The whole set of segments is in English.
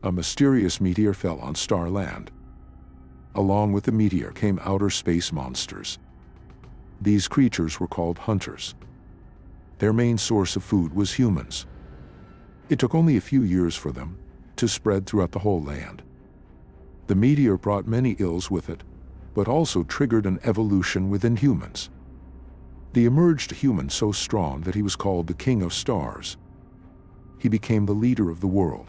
A mysterious meteor fell on Starland. Along with the meteor came outer space monsters. These creatures were called hunters. Their main source of food was humans. It took only a few years for them to spread throughout the whole land. The meteor brought many ills with it, but also triggered an evolution within humans. There emerged a human so strong that he was called the King of Stars. He became the leader of the world.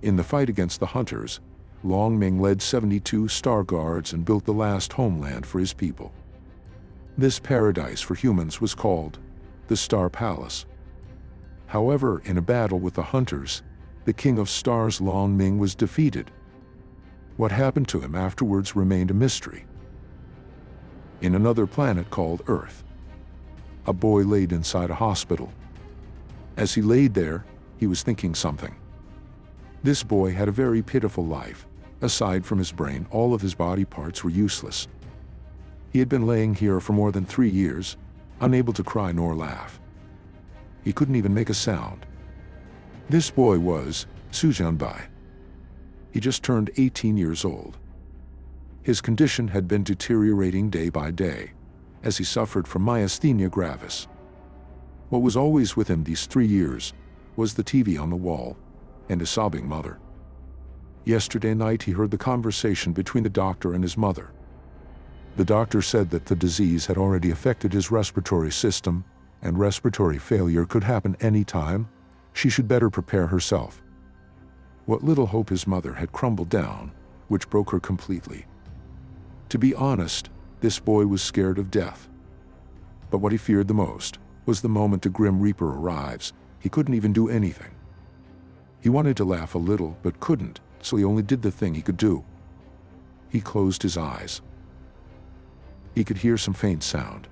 In the fight against the hunters, Long Ming led 72 star guards and built the last homeland for his people. This paradise for humans was called the Star Palace. However, in a battle with the hunters, the King of Stars Long Ming was defeated. What happened to him afterwards remained a mystery. In another planet called Earth, a boy laid inside a hospital. As he laid there, he was thinking something. This boy had a very pitiful life. Aside from his brain, all of his body parts were useless. He had been laying here for more than 3 years, unable to cry nor laugh. He couldn't even make a sound. This boy was Su Jianbai. He just turned 18 years old. His condition had been deteriorating day by day, as he suffered from myasthenia gravis. What was always with him these 3 years was the TV on the wall and a sobbing mother. Yesterday night he heard the conversation between the doctor and his mother. The doctor said that the disease had already affected his respiratory system, and respiratory failure could happen any time. She should better prepare herself. What little hope his mother had crumbled down, which broke her completely. To be honest, this boy was scared of death. But what he feared the most was the moment the Grim Reaper arrives. He couldn't even do anything. He wanted to laugh a little, but couldn't, so he only did the thing he could do. He closed his eyes. He could hear some faint sound.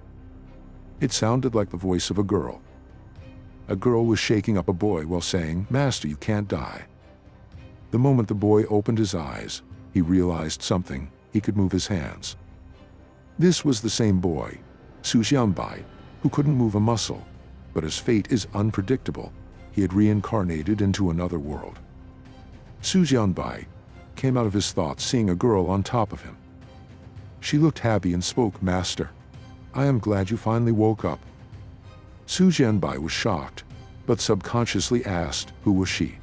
It sounded like the voice of a girl. A girl was shaking up a boy while saying, "Master, you can't die." The moment the boy opened his eyes, he realized something. He could move his hands. This was the same boy, Su Jianbai, who couldn't move a muscle, but his fate is unpredictable. He had reincarnated into another world. Su Jianbai came out of his thoughts seeing a girl on top of him. She looked happy and spoke, "Master, I am glad you finally woke up." Su Jianbai was shocked, but subconsciously asked, "Who was she?"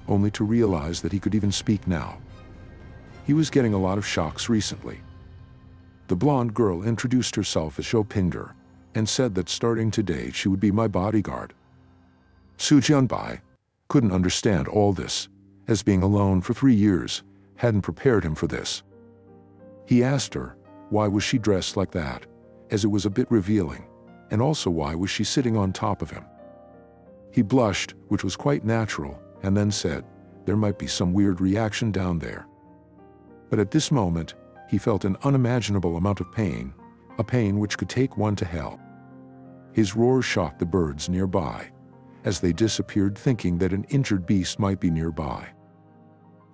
Only to realize that he could even speak now. He was getting a lot of shocks recently. The blonde girl introduced herself as Shopinger and said that starting today she would be my bodyguard. Su Jianbai couldn't understand all this, as being alone for 3 years hadn't prepared him for this. He asked her, why was she dressed like that, as it was a bit revealing, and also why was she sitting on top of him. He blushed, which was quite natural, and then said, there might be some weird reaction down there. But at this moment, he felt an unimaginable amount of pain, a pain which could take one to hell. His roar shocked the birds nearby, as they disappeared thinking that an injured beast might be nearby.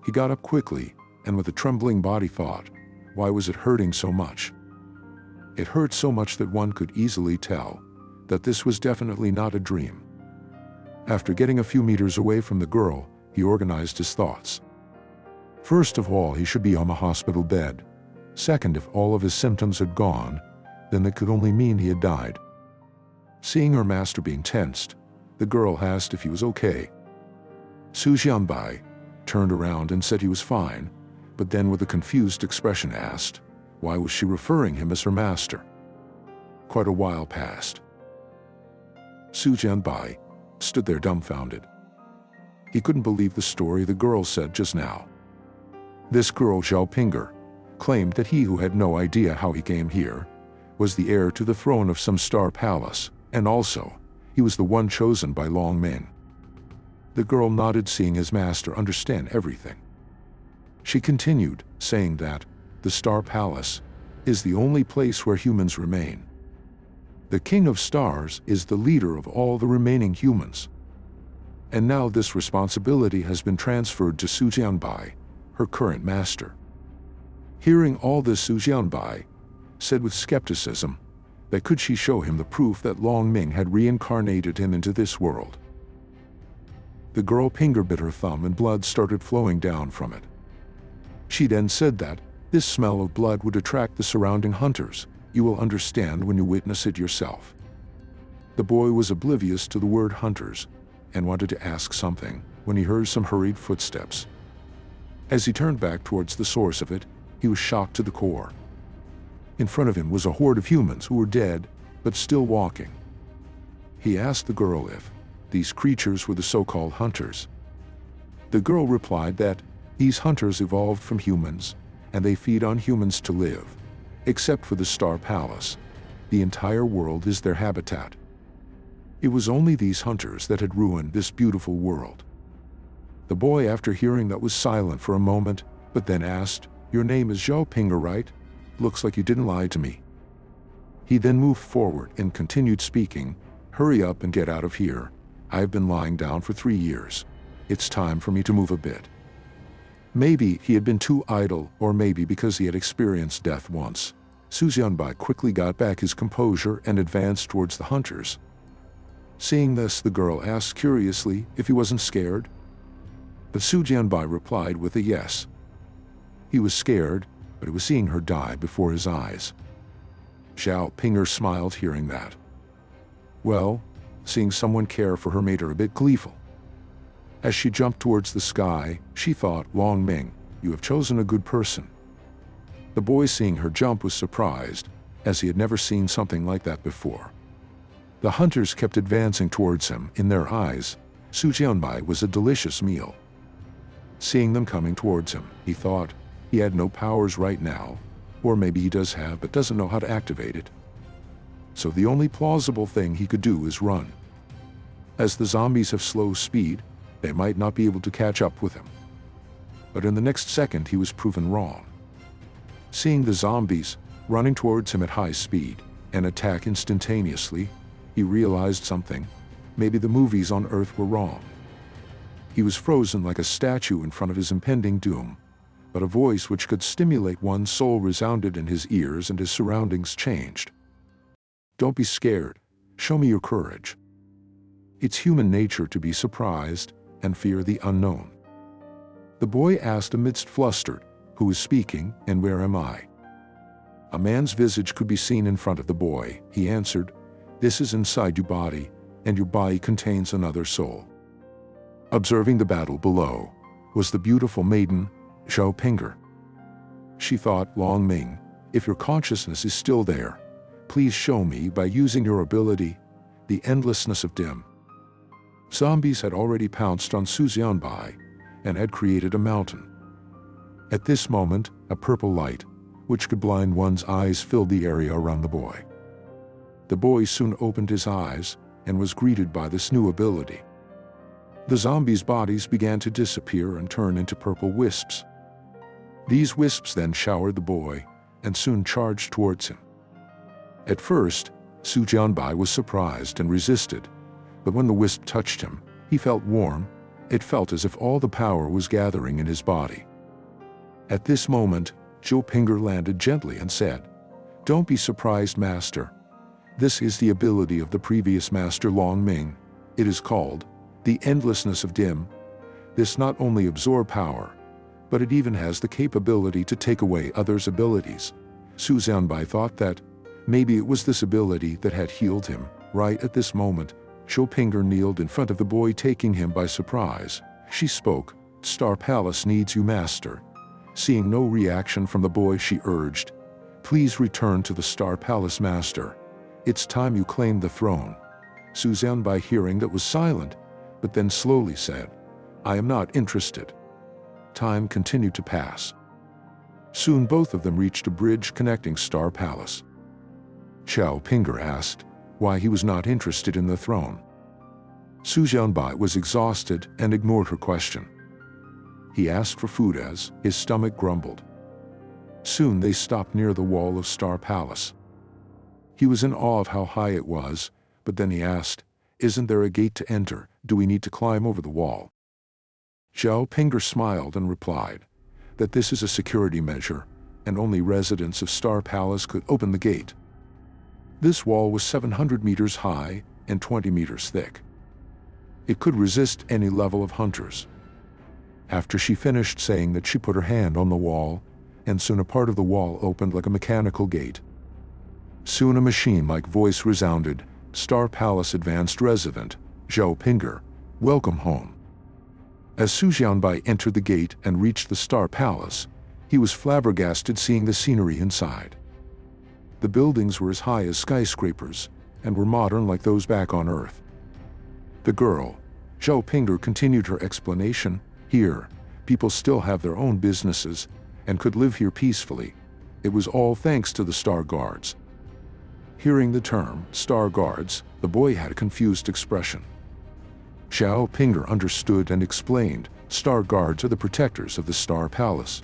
He got up quickly, and with a trembling body thought, why was it hurting so much? It hurt so much that one could easily tell that this was definitely not a dream. After getting a few meters away from the girl, he organized his thoughts. First of all, he should be on the hospital bed. Second, if all of his symptoms had gone, then that could only mean he had died. Seeing her master being tensed, the girl asked if he was okay. Su Jianbai turned around and said he was fine, but then with a confused expression asked, why was she referring him as her master? Quite a while passed. Su Jianbai stood there dumbfounded. He couldn't believe the story the girl said just now. This girl, Zhao Pinger, claimed that he who had no idea how he came here was the heir to the throne of some star palace, and also, he was the one chosen by Long Ming. The girl nodded, seeing his master understand everything. She continued, saying that the Star Palace is the only place where humans remain. The King of Stars is the leader of all the remaining humans. And now this responsibility has been transferred to Su Jianbai, her current master. Hearing all this, Su Jianbai said with skepticism that could she show him the proof that Long Ming had reincarnated him into this world. The girl Pinger bit her thumb and blood started flowing down from it. She then said that this smell of blood would attract the surrounding hunters. You will understand when you witness it yourself. The boy was oblivious to the word hunters and wanted to ask something when he heard some hurried footsteps. As he turned back towards the source of it, he was shocked to the core. In front of him was a horde of humans who were dead, but still walking. He asked the girl if these creatures were the so-called hunters. The girl replied that these hunters evolved from humans, and they feed on humans to live. Except for the Star Palace, the entire world is their habitat. It was only these hunters that had ruined this beautiful world. The boy, after hearing that, was silent for a moment, but then asked, "Your name is Zhao Pinger, right? Looks like you didn't lie to me." He then moved forward and continued speaking, "Hurry up and get out of here. I've been lying down for 3 years. It's time for me to move a bit." Maybe he had been too idle, or maybe because he had experienced death once. Su Jianbai quickly got back his composure and advanced towards the hunters. Seeing this, the girl asked curiously if he wasn't scared. But Su Jianbai replied with a yes. He was scared, but he was seeing her die before his eyes. Zhao Pinger smiled hearing that. Well, seeing someone care for her made her a bit gleeful. As she jumped towards the sky, she thought, "Long Ming, you have chosen a good person." The boy, seeing her jump, was surprised, as he had never seen something like that before. The hunters kept advancing towards him. In their eyes, Su Jianbai was a delicious meal. Seeing them coming towards him, he thought he had no powers right now, or maybe he does have but doesn't know how to activate it. So the only plausible thing he could do is run. As the zombies have slow speed, they might not be able to catch up with him. But in the next second, he was proven wrong. Seeing the zombies running towards him at high speed and attack instantaneously, he realized something. Maybe the movies on Earth were wrong. He was frozen like a statue in front of his impending doom, but a voice which could stimulate one's soul resounded in his ears and his surroundings changed. "Don't be scared. Show me your courage." It's human nature to be surprised and fear the unknown. The boy asked amidst flustered, "Who is speaking, and where am I?" A man's visage could be seen in front of the boy. He answered, "This is inside your body, and your body contains another soul." Observing the battle below was the beautiful maiden, Zhao Pinger. She thought, "Long Ming, if your consciousness is still there, please show me by using your ability, the endlessness of dim." Zombies had already pounced on Su Jianbai and had created a mountain. At this moment, a purple light, which could blind one's eyes, filled the area around the boy. The boy soon opened his eyes and was greeted by this new ability. The zombies' bodies began to disappear and turn into purple wisps. These wisps then showered the boy and soon charged towards him. At first, Su Jianbai was surprised and resisted, but when the wisp touched him, he felt warm. It felt as if all the power was gathering in his body. At this moment, Zhao Pinger landed gently and said, "Don't be surprised, Master. This is the ability of the previous Master Long Ming. It is called the endlessness of dim. This not only absorbs power, but it even has the capability to take away others' abilities." Su Jianbai thought that maybe it was this ability that had healed him. Right at this moment, Zhao Pinger kneeled in front of the boy, taking him by surprise. She spoke, "Star Palace needs you, Master." Seeing no reaction from the boy, she urged, "Please return to the Star Palace, Master. It's time you claimed the throne." Su Jianbai, hearing that, was silent, but then slowly said, "I am not interested." Time continued to pass. Soon both of them reached a bridge connecting Star Palace. Zhao Pinger asked why he was not interested in the throne. Su Jianbai was exhausted and ignored her question. He asked for food as his stomach grumbled. Soon they stopped near the wall of Star Palace. He was in awe of how high it was, but then he asked, "Isn't there a gate to enter? Do we need to climb over the wall?" Zhao Pinger smiled and replied that this is a security measure, and only residents of Star Palace could open the gate. This wall was 700 meters high and 20 meters thick. It could resist any level of hunters. After she finished saying that, she put her hand on the wall, and soon a part of the wall opened like a mechanical gate. Soon a machine-like voice resounded, "Star Palace Advanced Resident, Zhao Pinger, welcome home." As Su Jianbai entered the gate and reached the Star Palace, he was flabbergasted seeing the scenery inside. The buildings were as high as skyscrapers, and were modern like those back on Earth. The girl, Zhao Pinger, continued her explanation. Here, people still have their own businesses, and could live here peacefully. It was all thanks to the Star Guards. Hearing the term, Star Guards, the boy had a confused expression. Zhao Pinger understood and explained, Star Guards are the protectors of the Star Palace.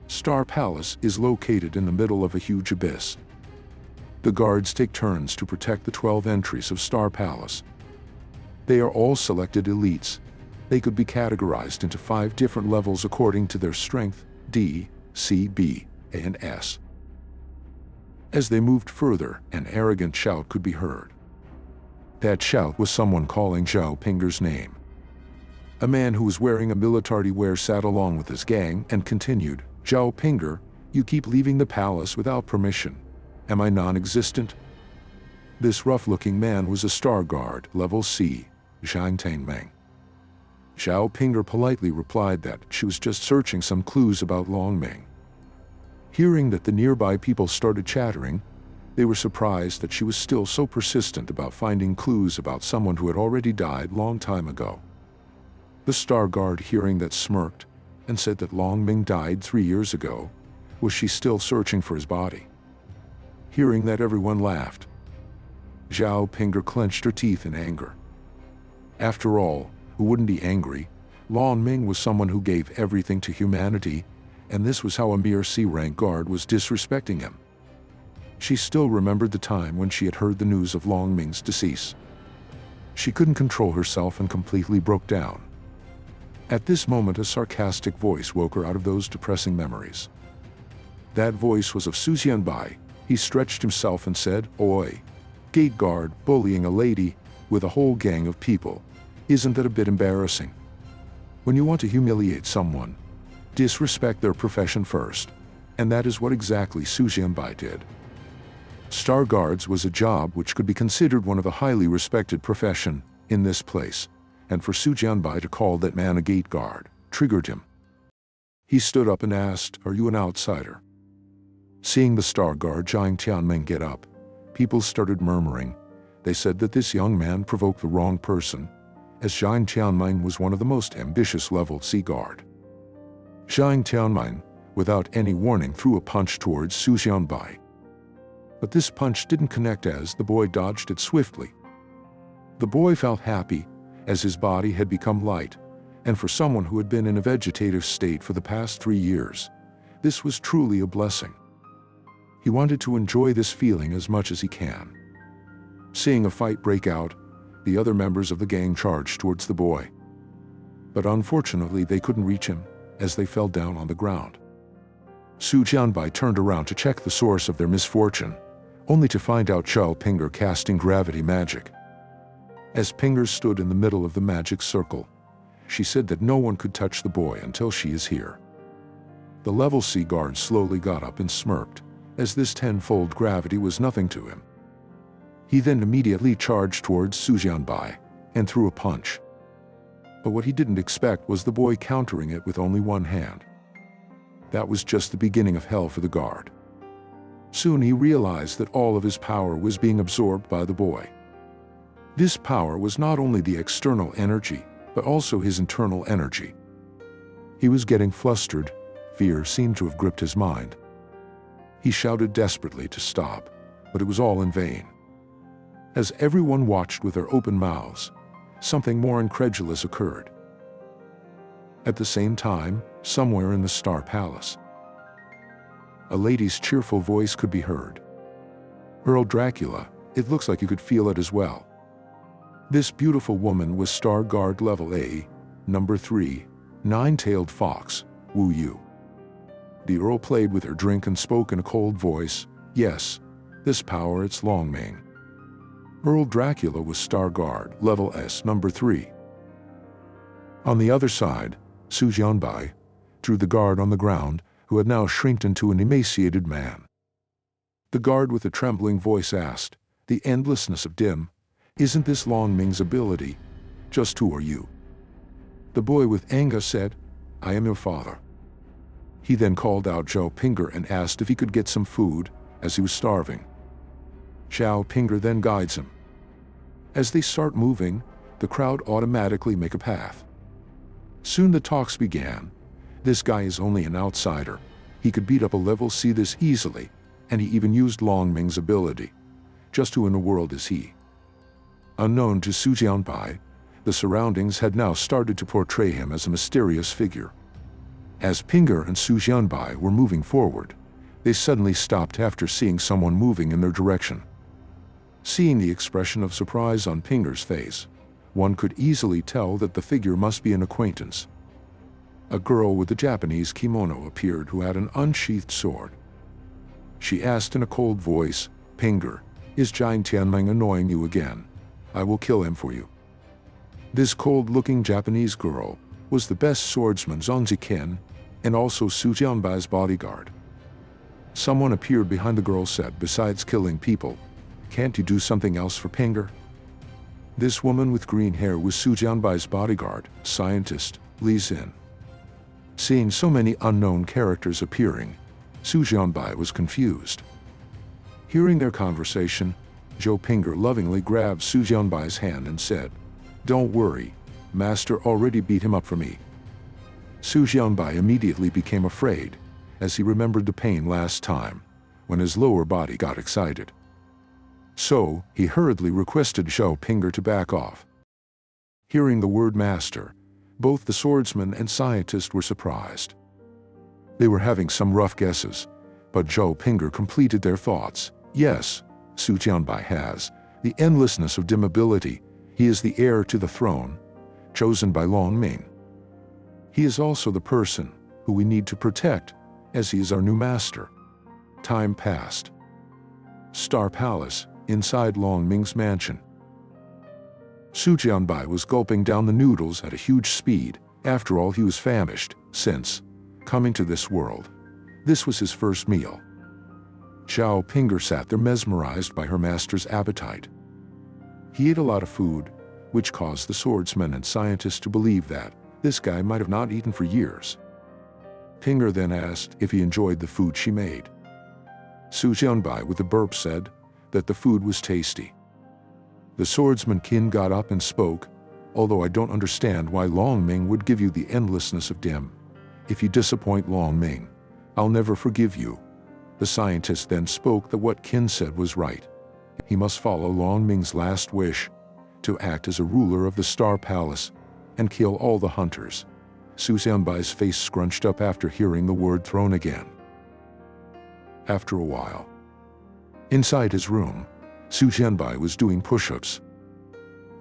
Star Palace is located in the middle of a huge abyss. The guards take turns to protect the 12 entries of Star Palace. They are all selected elites. They could be categorized into 5 different levels according to their strength: D, C, B, A, and S. As they moved further, an arrogant shout could be heard. That shout was someone calling Zhao Pinger's name. A man who was wearing a military wear sat along with his gang and continued, "Zhao Pinger, you keep leaving the palace without permission. Am I non-existent?" This rough-looking man was a Star Guard, level C, Zhang Tianmeng. Zhao Pinger politely replied that she was just searching some clues about Longming. Hearing that the nearby people started chattering, they were surprised that she was still so persistent about finding clues about someone who had already died long time ago. The Star Guard, hearing that, smirked and said that Longming died 3 years ago. Was she still searching for his body? Hearing that, everyone laughed. Zhao Pinger clenched her teeth in anger. After all, who wouldn't be angry? Longming was someone who gave everything to humanity, and this was how a mere C-rank guard was disrespecting him. She still remembered the time when she had heard the news of Longming's decease. She couldn't control herself and completely broke down. At this moment, a sarcastic voice woke her out of those depressing memories. That voice was of Su Jianbai. He stretched himself and said, "Oi, gate guard, bullying a lady with a whole gang of people. Isn't that a bit embarrassing? When you want to humiliate someone, disrespect their profession first." And that is what exactly Su Jianbai did. Star Guards was a job which could be considered one of a highly respected profession in this place, and for Su Jianbai to call that man a gate guard triggered him. He stood up and asked, "Are you an outsider?" Seeing the Star Guard Zhang Tianmeng get up, people started murmuring. They said that this young man provoked the wrong person, as Zhang Tianmeng was one of the most ambitious level C guard. Zhang Tianmeng, without any warning, threw a punch towards Su Jianbai. But this punch didn't connect as the boy dodged it swiftly. The boy felt happy, as his body had become light, and for someone who had been in a vegetative state for the past 3 years, this was truly a blessing. He wanted to enjoy this feeling as much as he can. Seeing a fight break out, the other members of the gang charged towards the boy. But unfortunately, they couldn't reach him, as they fell down on the ground. Su Jianbai turned around to check the source of their misfortune, only to find out Zhao Pinger casting gravity magic. As Pinger stood in the middle of the magic circle, she said that no one could touch the boy until she is here. The level C guard slowly got up and smirked, as this tenfold gravity was nothing to him. He then immediately charged towards Su Jianbai and threw a punch. But what he didn't expect was the boy countering it with only one hand. That was just the beginning of hell for the guard. Soon he realized that all of his power was being absorbed by the boy. This power was not only the external energy, but also his internal energy. He was getting flustered. Fear seemed to have gripped his mind. He shouted desperately to stop, but it was all in vain. As everyone watched with their open mouths, something more incredulous occurred. At the same time, somewhere in the Star Palace, a lady's cheerful voice could be heard. "Earl Dracula, it looks like you could feel it as well." This beautiful woman was Star Guard level A, number 3, Nine-Tailed Fox, Wu Yu. The Earl played with her drink and spoke in a cold voice, "Yes, this power, it's Longming. Earl Dracula was Star Guard, level S, number 3. On the other side, Su Jianbai drew the guard on the ground, who had now shrinked into an emaciated man. The guard with a trembling voice asked, "The endlessness of dim, isn't this Long Ming's ability? Just who are you?" The boy with anger said, "I am your father." He then called out Zhao Pinger and asked if he could get some food, as he was starving. Zhao Pinger then guides him. As they start moving, the crowd automatically make a path. Soon the talks began. This guy is only an outsider. He could beat up a level C this easily, and he even used Long Ming's ability. Just who in the world is he? Unknown to Su Jianbai, the surroundings had now started to portray him as a mysterious figure. As Pinger and Su Jianbai were moving forward, they suddenly stopped after seeing someone moving in their direction. Seeing the expression of surprise on Pinger's face, one could easily tell that the figure must be an acquaintance. A girl with a Japanese kimono appeared who had an unsheathed sword. She asked in a cold voice, "Pinger, is Jiang Tianling annoying you again? I will kill him for you." This cold-looking Japanese girl was the best swordsman Zhang Ziqin, and also Su Jianbai's bodyguard. Someone appeared behind the girl said, "Besides killing people, can't you do something else for Pinger?" This woman with green hair was Su Jianbai's bodyguard, scientist, Li Xin. Seeing so many unknown characters appearing, Su Jianbai was confused. Hearing their conversation, Zhao Pinger lovingly grabbed Su Jianbai's hand and said, "Don't worry, Master already beat him up for me." Su Jianbai immediately became afraid, as he remembered the pain last time, when his lower body got excited. So, he hurriedly requested Zhao Pinger to back off. Hearing the word master, both the swordsman and scientist were surprised. They were having some rough guesses, but Zhao Pinger completed their thoughts. Yes, Su Jianbai has the endlessness of dim ability. He is the heir to the throne, chosen by Long Ming. He is also the person who we need to protect, as he is our new master. Time passed. Star Palace, inside Long Ming's mansion. Su Jianbai was gulping down the noodles at a huge speed. After all, he was famished, since, coming to this world, this was his first meal. Zhao Pinger sat there mesmerized by her master's appetite. He ate a lot of food, which caused the swordsman and scientist to believe that this guy might have not eaten for years. Pinger then asked if he enjoyed the food she made. Su Jianbai with a burp said that the food was tasty. The swordsman Qin got up and spoke, "Although I don't understand why Long Ming would give you the endlessness of dim. If you disappoint Long Ming, I'll never forgive you." The scientist then spoke that what Qin said was right. He must follow Long Ming's last wish, to act as a ruler of the Star Palace, and kill all the hunters. Su Jianbai's face scrunched up after hearing the word throne again. After a while, inside his room, Su Jianbai was doing push-ups.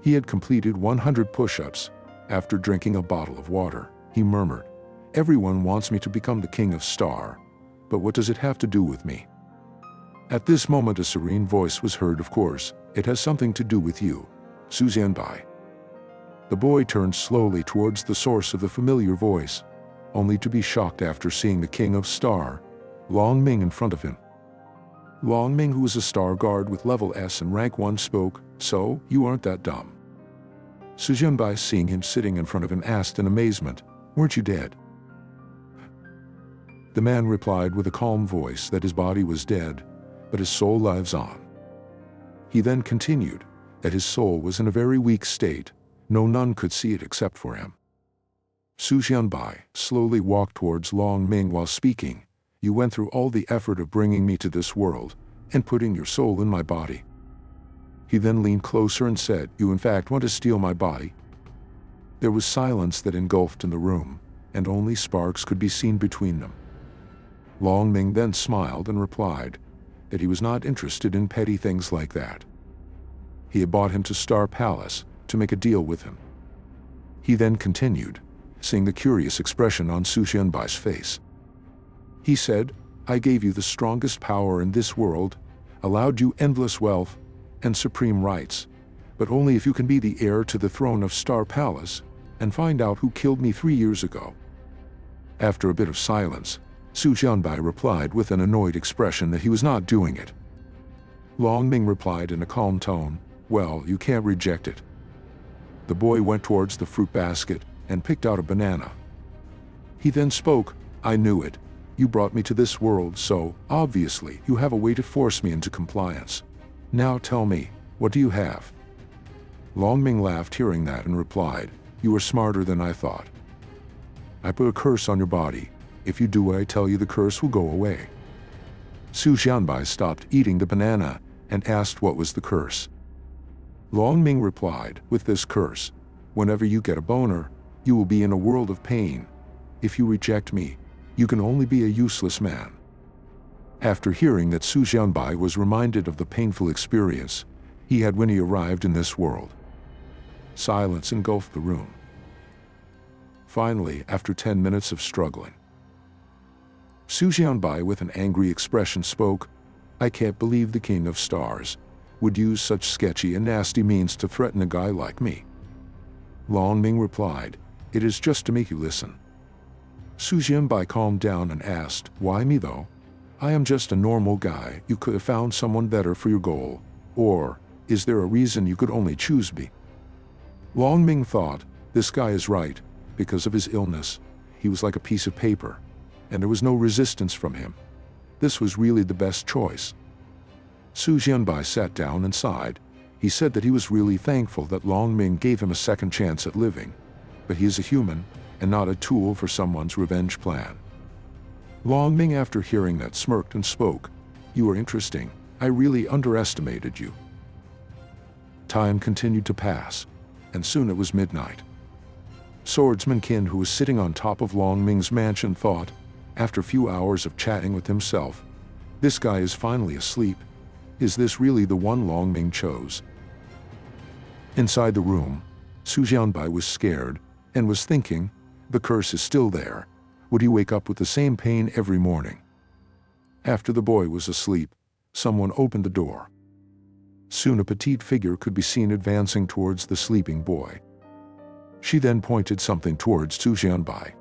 He had completed 100 push-ups. After drinking a bottle of water, he murmured, "Everyone wants me to become the king of Star, but what does it have to do with me?" At this moment a serene voice was heard. "Of course, it has something to do with you, Su Jianbai." The boy turned slowly towards the source of the familiar voice, only to be shocked after seeing the king of Star, Long Ming, in front of him. Long Ming, who was a Star Guard with level S and rank 1, spoke, "So, you aren't that dumb." Su Jianbai, seeing him sitting in front of him, asked in amazement, "Weren't you dead?" The man replied with a calm voice that his body was dead, but his soul lives on. He then continued that his soul was in a very weak state. None could see it except for him. Su Jianbai slowly walked towards Long Ming while speaking, "You went through all the effort of bringing me to this world and putting your soul in my body." He then leaned closer and said, "You in fact want to steal my body?" There was silence that engulfed in the room, and only sparks could be seen between them. Long Ming then smiled and replied that he was not interested in petty things like that. He had brought him to Star Palace to make a deal with him. He then continued, seeing the curious expression on Su Jianbai's face. He said, "I gave you the strongest power in this world, allowed you endless wealth, and supreme rights, but only if you can be the heir to the throne of Star Palace and find out who killed me 3 years ago." After a bit of silence, Su Jianbai replied with an annoyed expression that he was not doing it. Long Ming replied in a calm tone, "Well, you can't reject it." The boy went towards the fruit basket and picked out a banana. He then spoke, "I knew it. You brought me to this world, so, obviously, you have a way to force me into compliance. Now tell me, what do you have?" Long Ming laughed hearing that and replied, "You are smarter than I thought. I put a curse on your body. If you do what I tell you, the curse will go away." Su Jianbai stopped eating the banana and asked what was the curse. Long Ming replied, "With this curse, whenever you get a boner, you will be in a world of pain. If you reject me, you can only be a useless man." After hearing that, Su Jianbai was reminded of the painful experience he had when he arrived in this world. Silence engulfed the room. Finally, after 10 minutes of struggling, Su Jianbai with an angry expression spoke, "I can't believe the King of Stars would use such sketchy and nasty means to threaten a guy like me." Long Ming replied, "It is just to make you listen." Su Jianbai calmed down and asked, "Why me though? I am just a normal guy. You could have found someone better for your goal. Or, is there a reason you could only choose me?" Long Ming thought, this guy is right. Because of his illness, he was like a piece of paper, and there was no resistance from him. This was really the best choice. Su Jianbai sat down and sighed. He said that he was really thankful that Long Ming gave him a second chance at living, but he is a human, and not a tool for someone's revenge plan. Long Ming, after hearing that, smirked and spoke, "You are interesting. I really underestimated you." Time continued to pass, and soon it was midnight. Swordsman Qin, who was sitting on top of Long Ming's mansion, thought, after a few hours of chatting with himself, "This guy is finally asleep. Is this really the one Long Ming chose?" Inside the room, Su Jianbai was scared and was thinking, the curse is still there. Would he wake up with the same pain every morning? After the boy was asleep, someone opened the door. Soon a petite figure could be seen advancing towards the sleeping boy. She then pointed something towards Su Jianbai.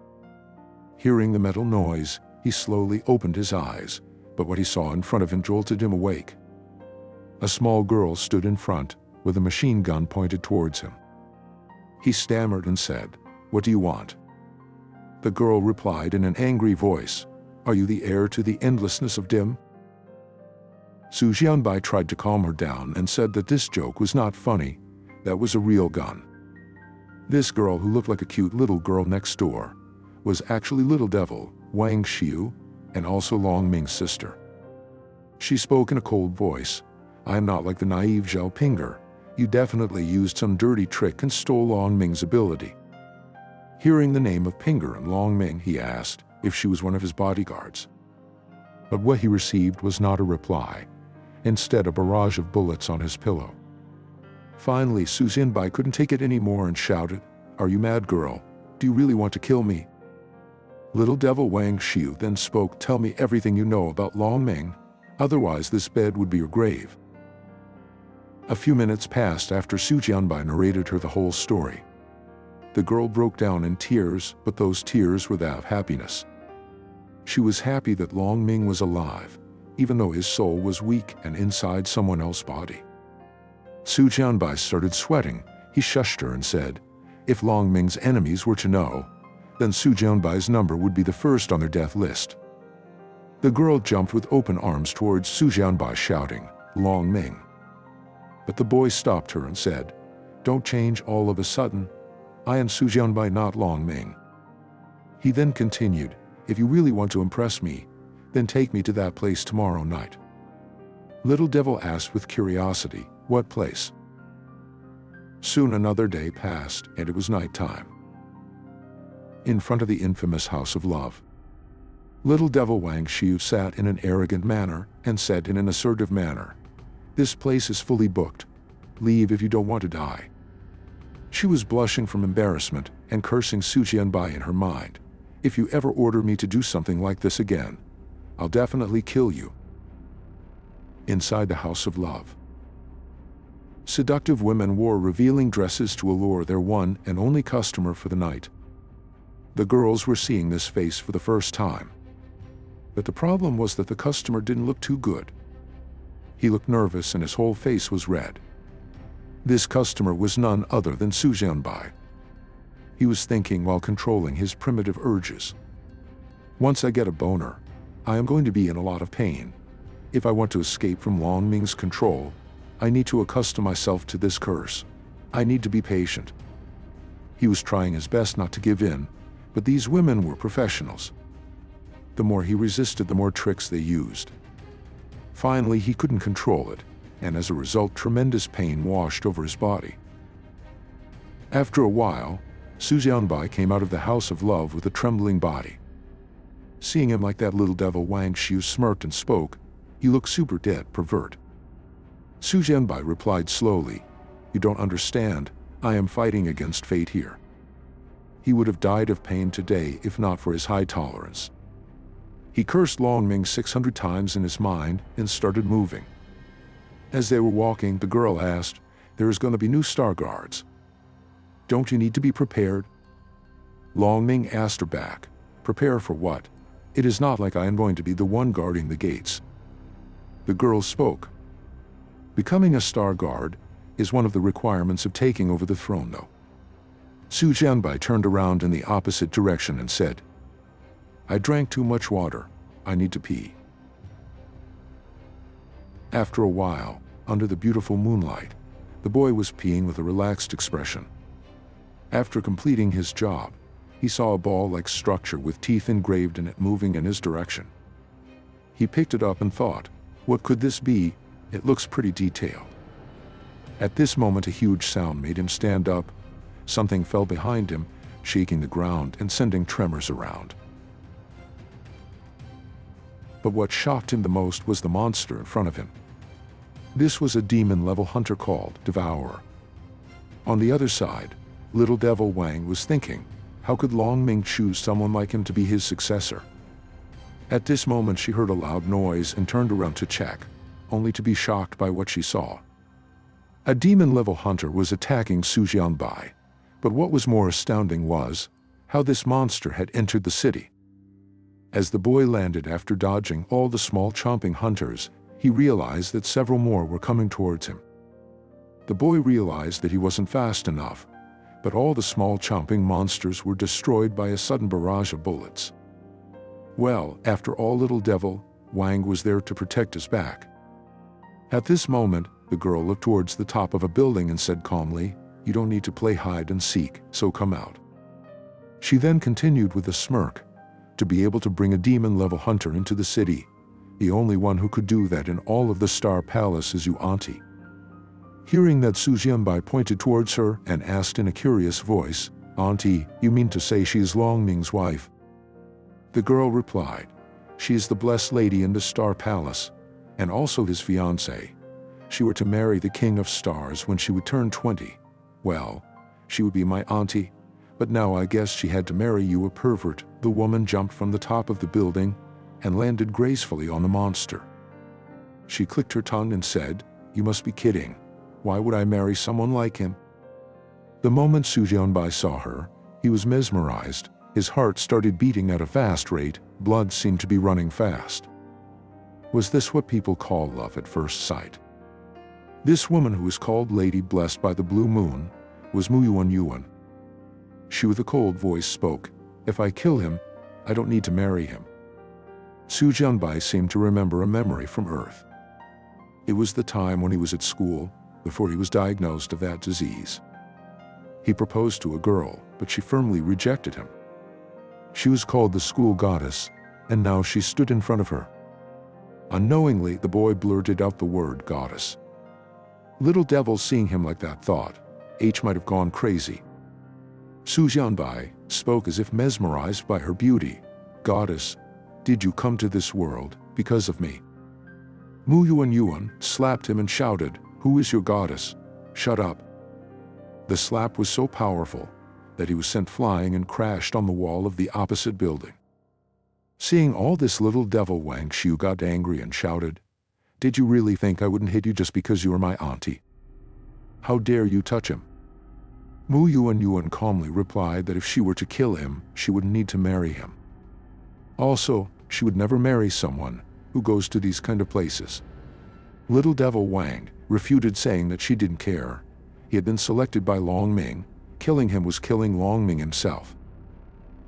Hearing the metal noise, he slowly opened his eyes, but what he saw in front of him jolted him awake. A small girl stood in front, with a machine gun pointed towards him. He stammered and said, "What do you want?" The girl replied in an angry voice, "Are you the heir to the endlessness of Dim?" Su Jianbai tried to calm her down and said that this joke was not funny, that was a real gun. This girl, who looked like a cute little girl next door, was actually Little Devil, Wang Xiu, and also Long Ming's sister. She spoke in a cold voice, "I am not like the naive Zhao Pinger. You definitely used some dirty trick and stole Long Ming's ability." Hearing the name of Pinger and Long Ming, he asked if she was one of his bodyguards. But what he received was not a reply, instead a barrage of bullets on his pillow. Finally, Su Jianbai couldn't take it anymore and shouted, "Are you mad, girl? Do you really want to kill me?" Little Devil Wang Xiu then spoke, "Tell me everything you know about Long Ming, otherwise this bed would be your grave." A few minutes passed after Su Jianbai narrated her the whole story. The girl broke down in tears, but those tears were that of happiness. She was happy that Long Ming was alive, even though his soul was weak and inside someone else's body. Su Jianbai started sweating. He shushed her and said, if Long Ming's enemies were to know, then Su Jianbai's number would be the first on their death list. The girl jumped with open arms towards Su Jianbai, shouting, "Long Ming." But the boy stopped her and said, "Don't change all of a sudden. I am Su Jianbai, not Long Ming." He then continued, "If you really want to impress me, then take me to that place tomorrow night." Little Devil asked with curiosity, "What place?" Soon another day passed, and it was night time. In front of the infamous House of Love, Little Devil Wang Xiu sat in an arrogant manner and said in an assertive manner, "This place is fully booked. Leave if you don't want to die." She was blushing from embarrassment and cursing Su Jianbai in her mind. "If you ever order me to do something like this again, I'll definitely kill you." Inside the House of Love, Seductive women wore revealing dresses to allure their one and only customer for the night. The girls were seeing this face for the first time. But the problem was that the customer didn't look too good. He looked nervous and his whole face was red. This customer was none other than Su Jianbai. He was thinking while controlling his primitive urges. Once I get a boner, I am going to be in a lot of pain. If I want to escape from Long Ming's control, I need to accustom myself to this curse. I need to be patient. He was trying his best not to give in, but these women were professionals. The more he resisted, the more tricks they used. Finally, he couldn't control it, and as a result, tremendous pain washed over his body. After a while, Su Jianbai came out of the house of love with a trembling body. Seeing him like that, little devil Wang Xiu smirked and spoke. "You look super dead, pervert." Su Jianbai replied slowly, "You don't understand. I am fighting against fate here." He would have died of pain today if not for his high tolerance. He cursed Long Ming 600 times in his mind and started moving. As they were walking, the girl asked, "There is going to be new star guards. Don't you need to be prepared?" Long Ming asked her back, "Prepare for what? It is not like I am going to be the one guarding the gates." The girl spoke. "Becoming a star guard is one of the requirements of taking over the throne, though." Su Jianbai turned around in the opposite direction and said, "I drank too much water. I need to pee." After a while, under the beautiful moonlight, the boy was peeing with a relaxed expression. After completing his job, he saw a ball-like structure with teeth engraved in it moving in his direction. He picked it up and thought, "What could this be? It looks pretty detailed." At this moment, a huge sound made him stand up. Something fell behind him, shaking the ground and sending tremors around. But what shocked him the most was the monster in front of him. This was a demon-level hunter called Devourer. On the other side, little devil Wang was thinking, how could Long Ming choose someone like him to be his successor? At this moment, she heard a loud noise and turned around to check, only to be shocked by what she saw. A demon-level hunter was attacking Su Jianbai, but what was more astounding was how this monster had entered the city. As the boy landed after dodging all the small chomping hunters, he realized that several more were coming towards him. The boy realized that he wasn't fast enough, but all the small chomping monsters were destroyed by a sudden barrage of bullets. Well, after all, little devil Wang was there to protect his back. At this moment, the girl looked towards the top of a building and said calmly, "You don't need to play hide and seek, so come out." She then continued with a smirk, "To be able to bring a demon-level hunter into the city, the only one who could do that in all of the Star Palace is you, auntie." Hearing that, Su Jianbai pointed towards her and asked in a curious voice, "Auntie, you mean to say she is Long Ming's wife?" The girl replied, "She is the blessed lady in the Star Palace, and also his fiancée. She were to marry the King of Stars when she would turn 20. Well, she would be my auntie, but now I guess she had to marry you, a pervert." The woman jumped from the top of the building and landed gracefully on the monster. She clicked her tongue and said, "You must be kidding. Why would I marry someone like him?" The moment Su Jianbai saw her, he was mesmerized. His heart started beating at a fast rate, blood seemed to be running fast. Was this what people call love at first sight? This woman, who was called Lady Blessed by the Blue Moon, was Mu Yuan. She with a cold voice spoke, "If I kill him, I don't need to marry him." Su Jianbai seemed to remember a memory from Earth. It was the time when he was at school, before he was diagnosed of that disease. He proposed to a girl, but she firmly rejected him. She was called the school goddess, and now she stood in front of her. Unknowingly, the boy blurted out the word goddess. Little devil, seeing him like that, thought, H might have gone crazy. Su Jianbai spoke as if mesmerized by her beauty. "Goddess, did you come to this world because of me?" Mu Yuan slapped him and shouted, "Who is your goddess? Shut up." The slap was so powerful that he was sent flying and crashed on the wall of the opposite building. Seeing all this, little devil Wang Xiu got angry and shouted, "Did you really think I wouldn't hit you just because you were my auntie?" How dare you touch him? Mu Yuan calmly replied that if she were to kill him, she would need to marry him. Also, she would never marry someone who goes to these kind of places. Little Devil Wang refuted, saying that she didn't care. He had been selected by Long Ming. Killing him was killing Long Ming himself.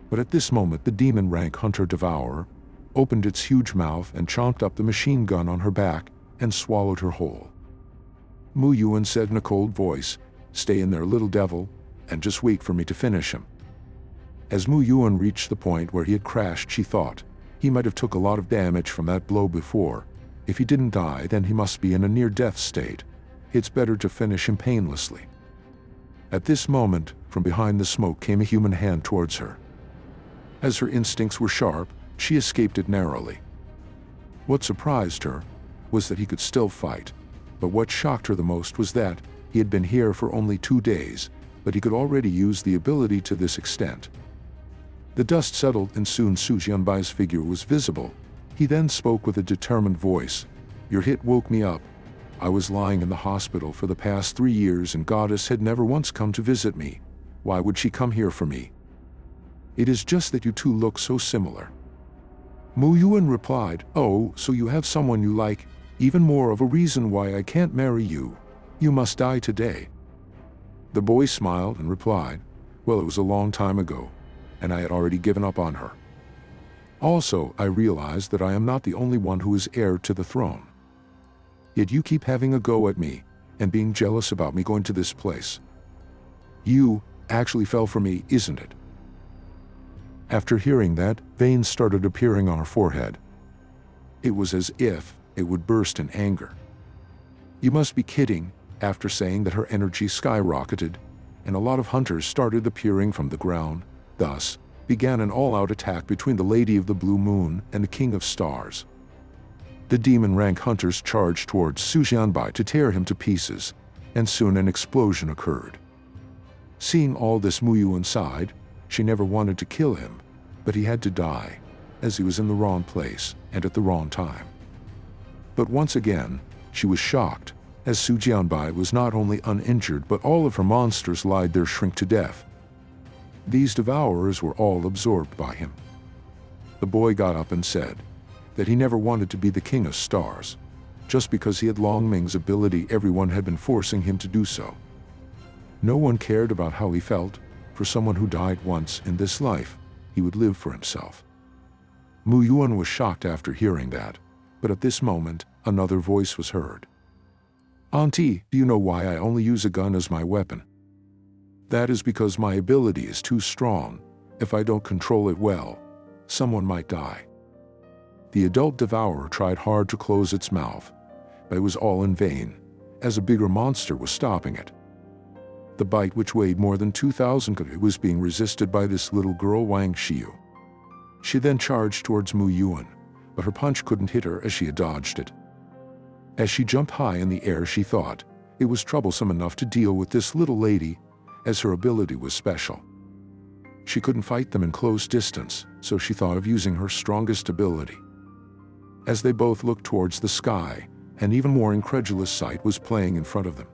But at this moment the demon rank hunter devourer opened its huge mouth and chomped up the machine gun on her back and swallowed her whole. Mu Yuan said in a cold voice, "Stay in there, little devil, and just wait for me to finish him." As Mu Yuan reached the point where he had crashed, she thought, he might have took a lot of damage from that blow before. If he didn't die, then he must be in a near-death state. It's better to finish him painlessly. At this moment, from behind the smoke came a human hand towards her. As her instincts were sharp, she escaped it narrowly. What surprised her was that he could still fight, but what shocked her the most was that he had been here for only 2 days, but he could already use the ability to this extent. The dust settled and soon Su Jianbai's figure was visible. He then spoke with a determined voice. "Your hit woke me up. I was lying in the hospital for the past 3 years and Goddess had never once come to visit me. Why would she come here for me? It is just that you two look so similar." Mu Yuan replied, "Oh, so you have someone you like? Even more of a reason why I can't marry you. You must die today." The boy smiled and replied, "Well, it was a long time ago, and I had already given up on her. Also, I realized that I am not the only one who is heir to the throne. Yet you keep having a go at me, and being jealous about me going to this place. You actually fell for me, isn't it?" After hearing that, veins started appearing on her forehead. It was as if it would burst in anger. "You must be kidding." After saying that, her energy skyrocketed, and a lot of hunters started appearing from the ground. Thus began an all-out attack between the Lady of the Blue Moon and the King of Stars. The demon rank hunters charged towards Su Jianbai to tear him to pieces, and soon an explosion occurred. Seeing all this, Mu Yuan sighed. She never wanted to kill him, but he had to die, as he was in the wrong place and at the wrong time. But once again, she was shocked, as Su Jianbai was not only uninjured but all of her monsters lied there shrink to death. These devourers were all absorbed by him. The boy got up and said that he never wanted to be the King of Stars. Just because he had Long Ming's ability, everyone had been forcing him to do so. No one cared about how he felt. For someone who died once in this life, he would live for himself. Mu Yuan was shocked after hearing that, but at this moment, another voice was heard. "Auntie, do you know why I only use a gun as my weapon? That is because my ability is too strong. If I don't control it well, someone might die." The adult devourer tried hard to close its mouth, but it was all in vain, as a bigger monster was stopping it. The bite, which weighed more than 2,000 kg, was being resisted by this little girl Wang Xiu. She then charged towards Mu Yuan, but her punch couldn't hit her as she had dodged it. As she jumped high in the air, she thought it was troublesome enough to deal with this little lady, as her ability was special. She couldn't fight them in close distance, so she thought of using her strongest ability. As they both looked towards the sky, an even more incredulous sight was playing in front of them.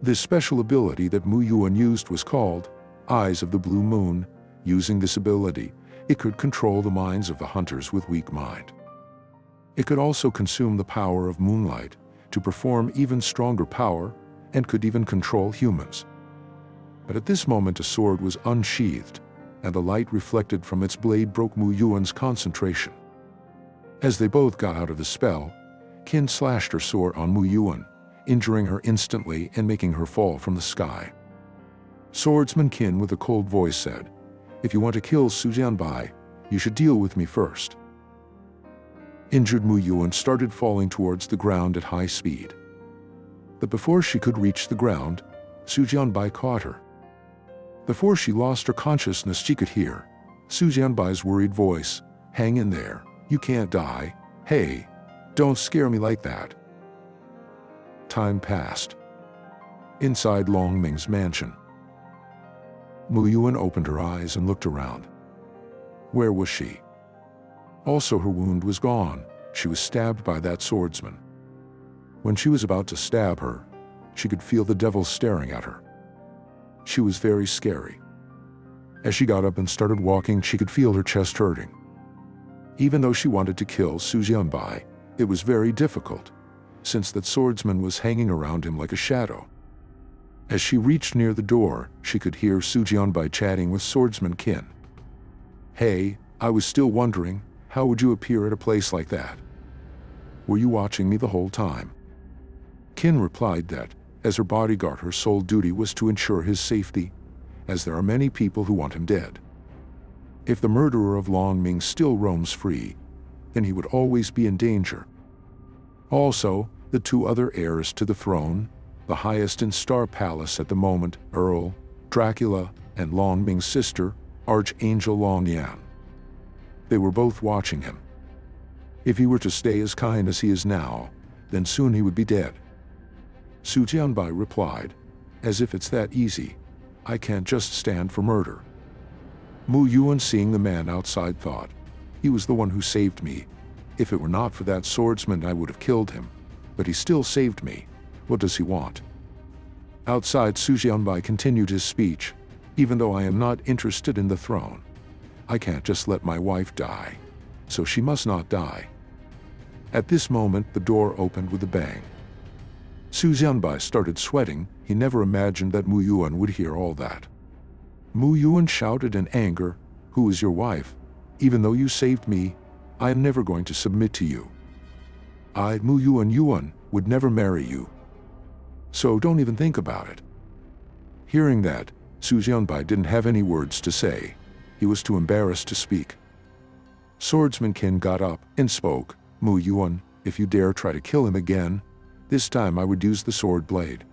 This special ability that Mu Yuan used was called Eyes of the Blue Moon. Using this ability, it could control the minds of the hunters with weak mind. It could also consume the power of moonlight to perform even stronger power, and could even control humans. But at this moment a sword was unsheathed, and the light reflected from its blade broke Mu Yuan's concentration. As they both got out of the spell, Qin slashed her sword on Mu Yuan, injuring her instantly and making her fall from the sky. Swordsman Qin with a cold voice said, "If you want to kill Su Jianbai, you should deal with me first." Injured Mu Yuan started falling towards the ground at high speed. But before she could reach the ground, Su Jianbai caught her. Before she lost her consciousness, she could hear Su Jianbai's worried voice, "Hang in there, you can't die. Hey, don't scare me like that." Time passed. Inside Long Ming's mansion, Mu Yuan opened her eyes and looked around. Where was she? Also, her wound was gone. She was stabbed by that swordsman. When she was about to stab her, she could feel the devil staring at her. She was very scary. As she got up and started walking, she could feel her chest hurting. Even though she wanted to kill Su Jianbai, it was very difficult, since that swordsman was hanging around him like a shadow. As she reached near the door, she could hear Su Jianbai chatting with swordsman Qin. "Hey, I was still wondering, how would you appear at a place like that? Were you watching me the whole time?" Qin replied that, as her bodyguard, her sole duty was to ensure his safety, as there are many people who want him dead. If the murderer of Long Ming still roams free, then he would always be in danger. Also, the two other heirs to the throne, the highest in Star Palace at the moment, Earl, Dracula, and Long Ming's sister, Archangel Long Yan. They were both watching him. If he were to stay as kind as he is now, then soon he would be dead. Su Jianbai replied, "As if it's that easy. I can't just stand for murder." Mu Yuan, seeing the man outside, thought, "He was the one who saved me. If it were not for that swordsman, I would have killed him. But he still saved me. What does he want?" Outside, Su Jianbai continued his speech, "Even though I am not interested in the throne, I can't just let my wife die. So she must not die." At this moment, the door opened with a bang. Su Jianbai started sweating. He never imagined that Mu Yuan would hear all that. Mu Yuan shouted in anger, "Who is your wife? Even though you saved me, I am never going to submit to you. I, Mu Yuan, would never marry you. So don't even think about it." Hearing that, Su Jianbai didn't have any words to say. He was too embarrassed to speak. Swordsman Qin got up and spoke, "Mu Yuan, if you dare try to kill him again, this time I would use the sword blade."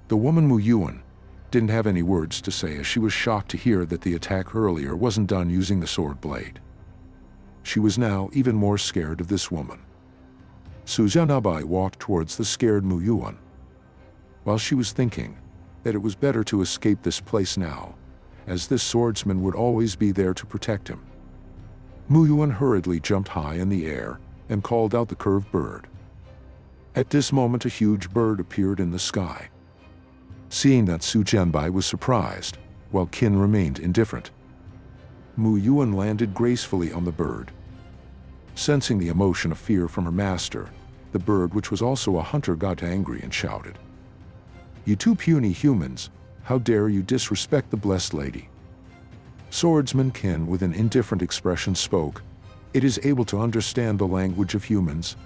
The woman Mu Yuan didn't have any words to say, as she was shocked to hear that the attack earlier wasn't done using the sword blade. She was now even more scared of this woman. Su Jianbai walked towards the scared Mu Yuan. While she was thinking that it was better to escape this place now, as this swordsman would always be there to protect him, Mu Yuan hurriedly jumped high in the air and called out the curved bird. At this moment, a huge bird appeared in the sky. Seeing that, Su Jianbai was surprised, while Qin remained indifferent. Mu Yuan landed gracefully on the bird. Sensing the emotion of fear from her master, the bird, which was also a hunter, got angry and shouted, "You two puny humans, how dare you disrespect the blessed lady?" Swordsman Qin, with an indifferent expression, spoke, "It is able to understand the language of humans.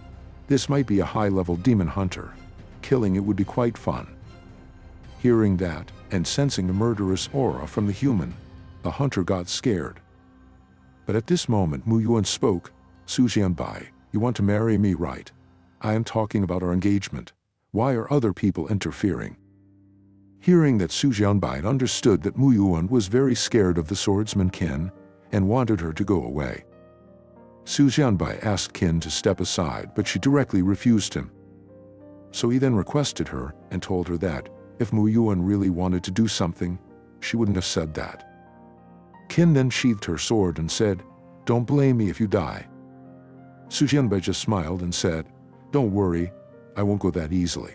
This might be a high-level demon hunter. Killing it would be quite fun." Hearing that, and sensing the murderous aura from the human, the hunter got scared. But at this moment, Mu Yuan spoke, "Su Jianbai, you want to marry me, right? I am talking about our engagement. Why are other people interfering?" Hearing that, Su Jianbai understood that Mu Yuan was very scared of the swordsman Qin and wanted her to go away. Su Jianbai asked Qin to step aside, but she directly refused him. So he then requested her and told her that, if Mu Yuan really wanted to do something, she wouldn't have said that. Qin then sheathed her sword and said, "Don't blame me if you die." Su Jianbai just smiled and said, "Don't worry, I won't go that easily."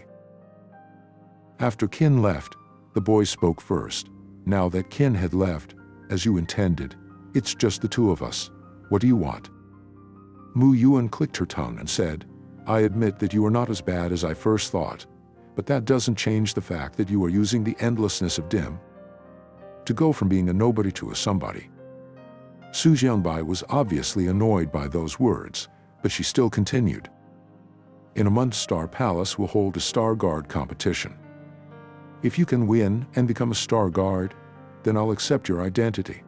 After Qin left, the boy spoke first. "Now that Qin had left, as you intended, it's just the two of us. What do you want?" Mu Yuan clicked her tongue and said, "I admit that you are not as bad as I first thought, but that doesn't change the fact that you are using the endlessness of dim to go from being a nobody to a somebody." Su Jianbai was obviously annoyed by those words, but she still continued. "In a month, Star Palace will hold a Star Guard competition. If you can win and become a Star Guard, then I'll accept your identity."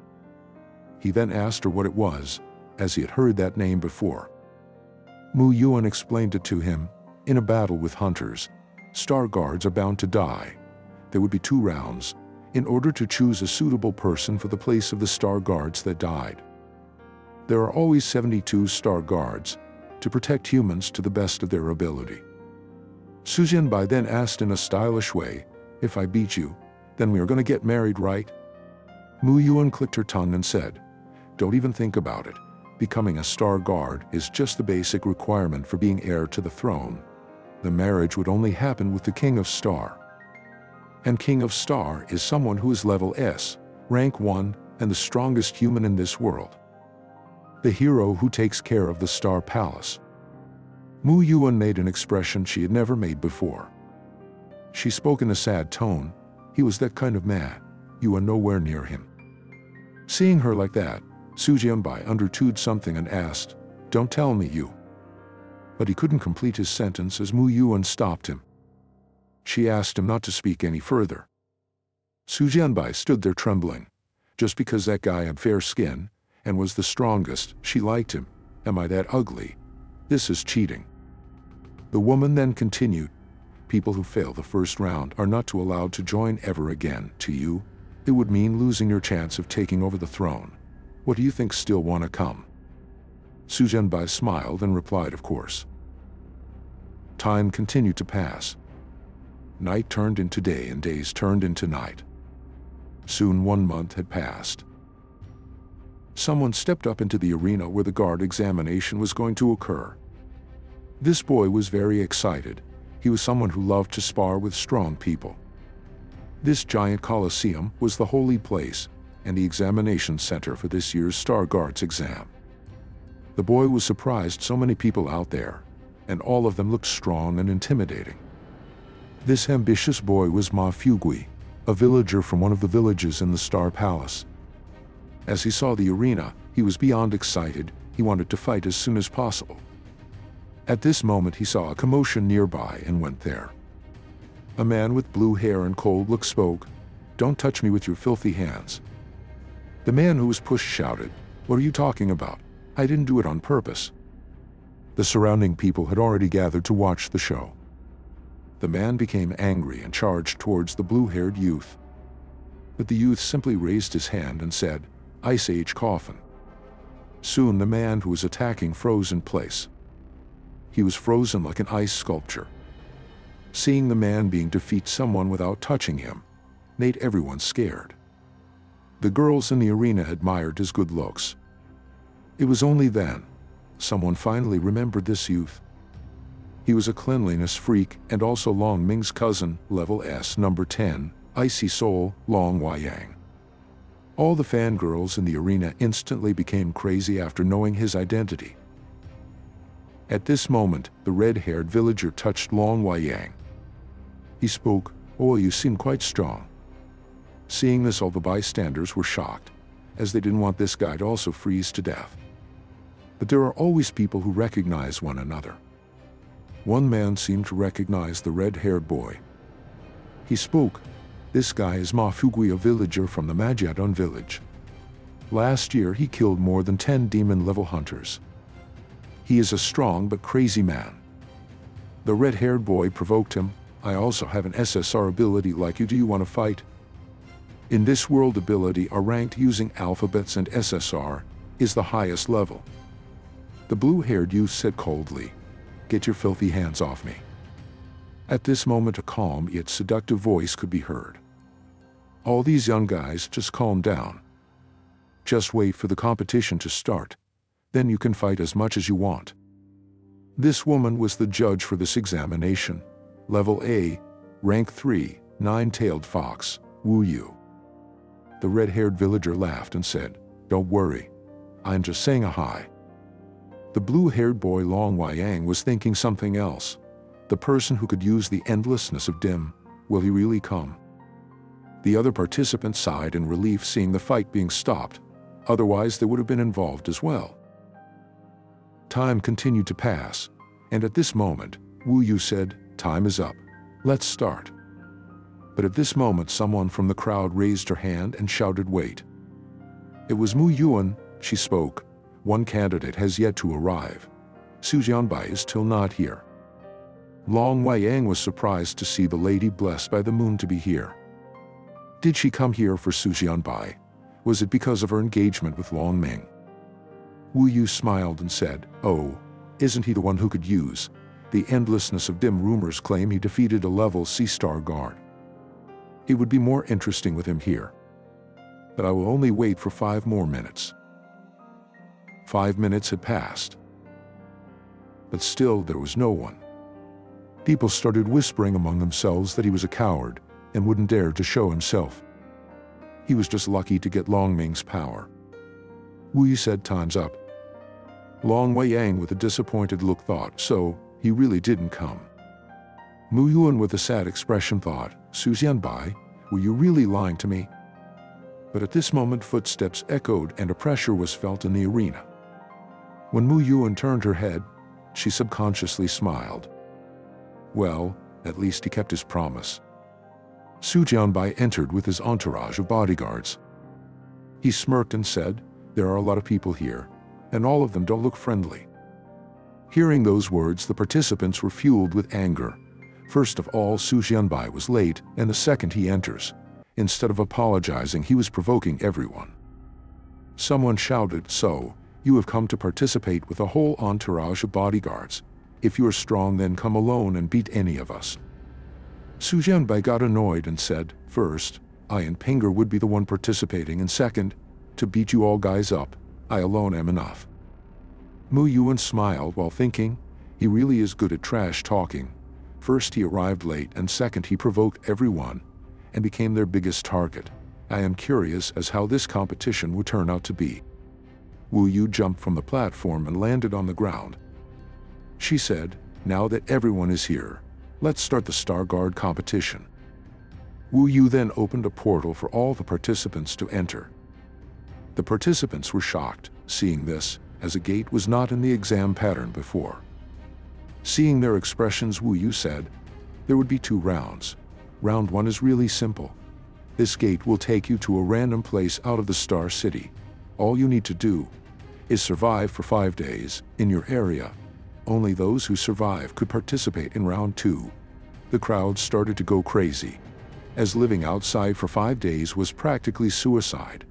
He then asked her what it was, as he had heard that name before. Mu Yuan explained it to him. "In a battle with hunters, Star Guards are bound to die. There would be 2 rounds, in order to choose a suitable person for the place of the Star Guards that died. There are always 72 Star Guards, to protect humans to the best of their ability." Su Jianbai then asked in a stylish way, "If I beat you, then we are going to get married, right?" Mu Yuan clicked her tongue and said, "Don't even think about it. Becoming a Star Guard is just the basic requirement for being heir to the throne. The marriage would only happen with the King of Star. And King of Star is someone who is level S, rank 1, and the strongest human in this world. The hero who takes care of the Star Palace. Mu Yuan made an expression she had never made before. She spoke in a sad tone. He was that kind of man. You are nowhere near him. Seeing her like that, Su Jianbai understood something and asked, "Don't tell me you." But he couldn't complete his sentence as Mu Yuan stopped him. She asked him not to speak any further. Su Jianbai stood there trembling. Just because that guy had fair skin and was the strongest, she liked him. Am I that ugly? This is cheating. The woman then continued, people who fail the first round are not to allowed to join ever again. To you, it would mean losing your chance of taking over the throne. What do you think, still want to come? Su Jianbai smiled and replied, of course. Time continued to pass. Night turned into day and days turned into night. Soon 1 month had passed. Someone stepped up into the arena where the guard examination was going to occur. This boy was very excited. He was someone who loved to spar with strong people. This giant coliseum was the holy place and the examination center for this year's Star Guards exam. The boy was surprised so many people out there, and all of them looked strong and intimidating. This ambitious boy was Ma Fugui, a villager from one of the villages in the Star Palace. As he saw the arena, he was beyond excited. He wanted to fight as soon as possible. At this moment he saw a commotion nearby and went there. A man with blue hair and cold look spoke, "Don't touch me with your filthy hands." The man who was pushed shouted, "What are you talking about? I didn't do it on purpose." The surrounding people had already gathered to watch the show. The man became angry and charged towards the blue-haired youth. But the youth simply raised his hand and said, "Ice Age Coffin." Soon the man who was attacking froze in place. He was frozen like an ice sculpture. Seeing the man being defeat someone without touching him made everyone scared. The girls in the arena admired his good looks. It was only then someone finally remembered this youth. He was a cleanliness freak and also Long Ming's cousin, level S number 10, Icy Soul, Long Huayang. All the fangirls in the arena instantly became crazy after knowing his identity. At this moment, the red-haired villager touched Long Huayang. He spoke, "Oh, you seem quite strong." Seeing this, all the bystanders were shocked, as they didn't want this guy to also freeze to death. But there are always people who recognize one another. One man seemed to recognize the red-haired boy. He spoke, "This guy is Ma Fugui, a villager from the Majadun village. Last year he killed more than 10 demon-level hunters. He is a strong but crazy man." The red-haired boy provoked him, "I also have an SSR ability like you. Do you want to fight?" In this world, ability are ranked using alphabets and SSR is the highest level. The blue-haired youth said coldly, "Get your filthy hands off me." At this moment a calm yet seductive voice could be heard. "All these young guys, just calm down. Just wait for the competition to start. Then you can fight as much as you want." This woman was the judge for this examination. Level A, rank 3, nine-tailed fox, Wu Yu. The red-haired villager laughed and said, "Don't worry. I'm just saying a hi." The blue-haired boy Long Huayang was thinking something else. The person who could use the endlessness of dim, will he really come? The other participants sighed in relief seeing the fight being stopped. Otherwise they would have been involved as well. Time continued to pass, and at this moment, Wu Yu said, "Time is up. Let's start." But at this moment someone from the crowd raised her hand and shouted, "Wait." It was Mu Yuan. She spoke, "One candidate has yet to arrive. Su Jianbai is still not here." Long Huayang was surprised to see the lady blessed by the moon to be here. Did she come here for Su Jianbai? Was it because of her engagement with Long Ming? Wu Yu smiled and said, "Oh, isn't he the one who could use the endlessness of dim? Rumors claim he defeated a level C Star Guard. It would be more interesting with him here. But I will only wait for 5 more minutes." 5 minutes had passed. But still there was no one. People started whispering among themselves that he was a coward and wouldn't dare to show himself. He was just lucky to get Long Ming's power. Wu Yu said, "Time's up." Long Wei Yang with a disappointed look thought, "So, he really didn't come." Mu Yuan with a sad expression thought, "Su Xianbai, were you really lying to me?" But at this moment footsteps echoed and a pressure was felt in the arena. When Mu Yuan turned her head, she subconsciously smiled. Well, at least he kept his promise. Su Jianbai entered with his entourage of bodyguards. He smirked and said, "There are a lot of people here, and all of them don't look friendly." Hearing those words, the participants were fueled with anger. First of all, Su Jianbai was late, and the second he enters, instead of apologizing, he was provoking everyone. Someone shouted, "So, you have come to participate with a whole entourage of bodyguards. If you are strong, then come alone and beat any of us." Su Jianbai got annoyed and said, "First, I and Pinger would be the one participating, and second, to beat you all guys up, I alone am enough." Mu Yuan smiled while thinking, he really is good at trash talking. First he arrived late, and second he provoked everyone and became their biggest target. I am curious as how this competition would turn out to be. Wu Yu jumped from the platform and landed on the ground. She said, "Now that everyone is here, let's start the Star Guard competition." Wu Yu then opened a portal for all the participants to enter. The participants were shocked, seeing this, as a gate was not in the exam pattern before. Seeing their expressions, Wu Yu said, "There would be 2 rounds. Round 1 is really simple. This gate will take you to a random place out of the Star City. All you need to do is survive for 5 days in your area. Only those who survive could participate in round 2. The crowd started to go crazy, as living outside for 5 days was practically suicide.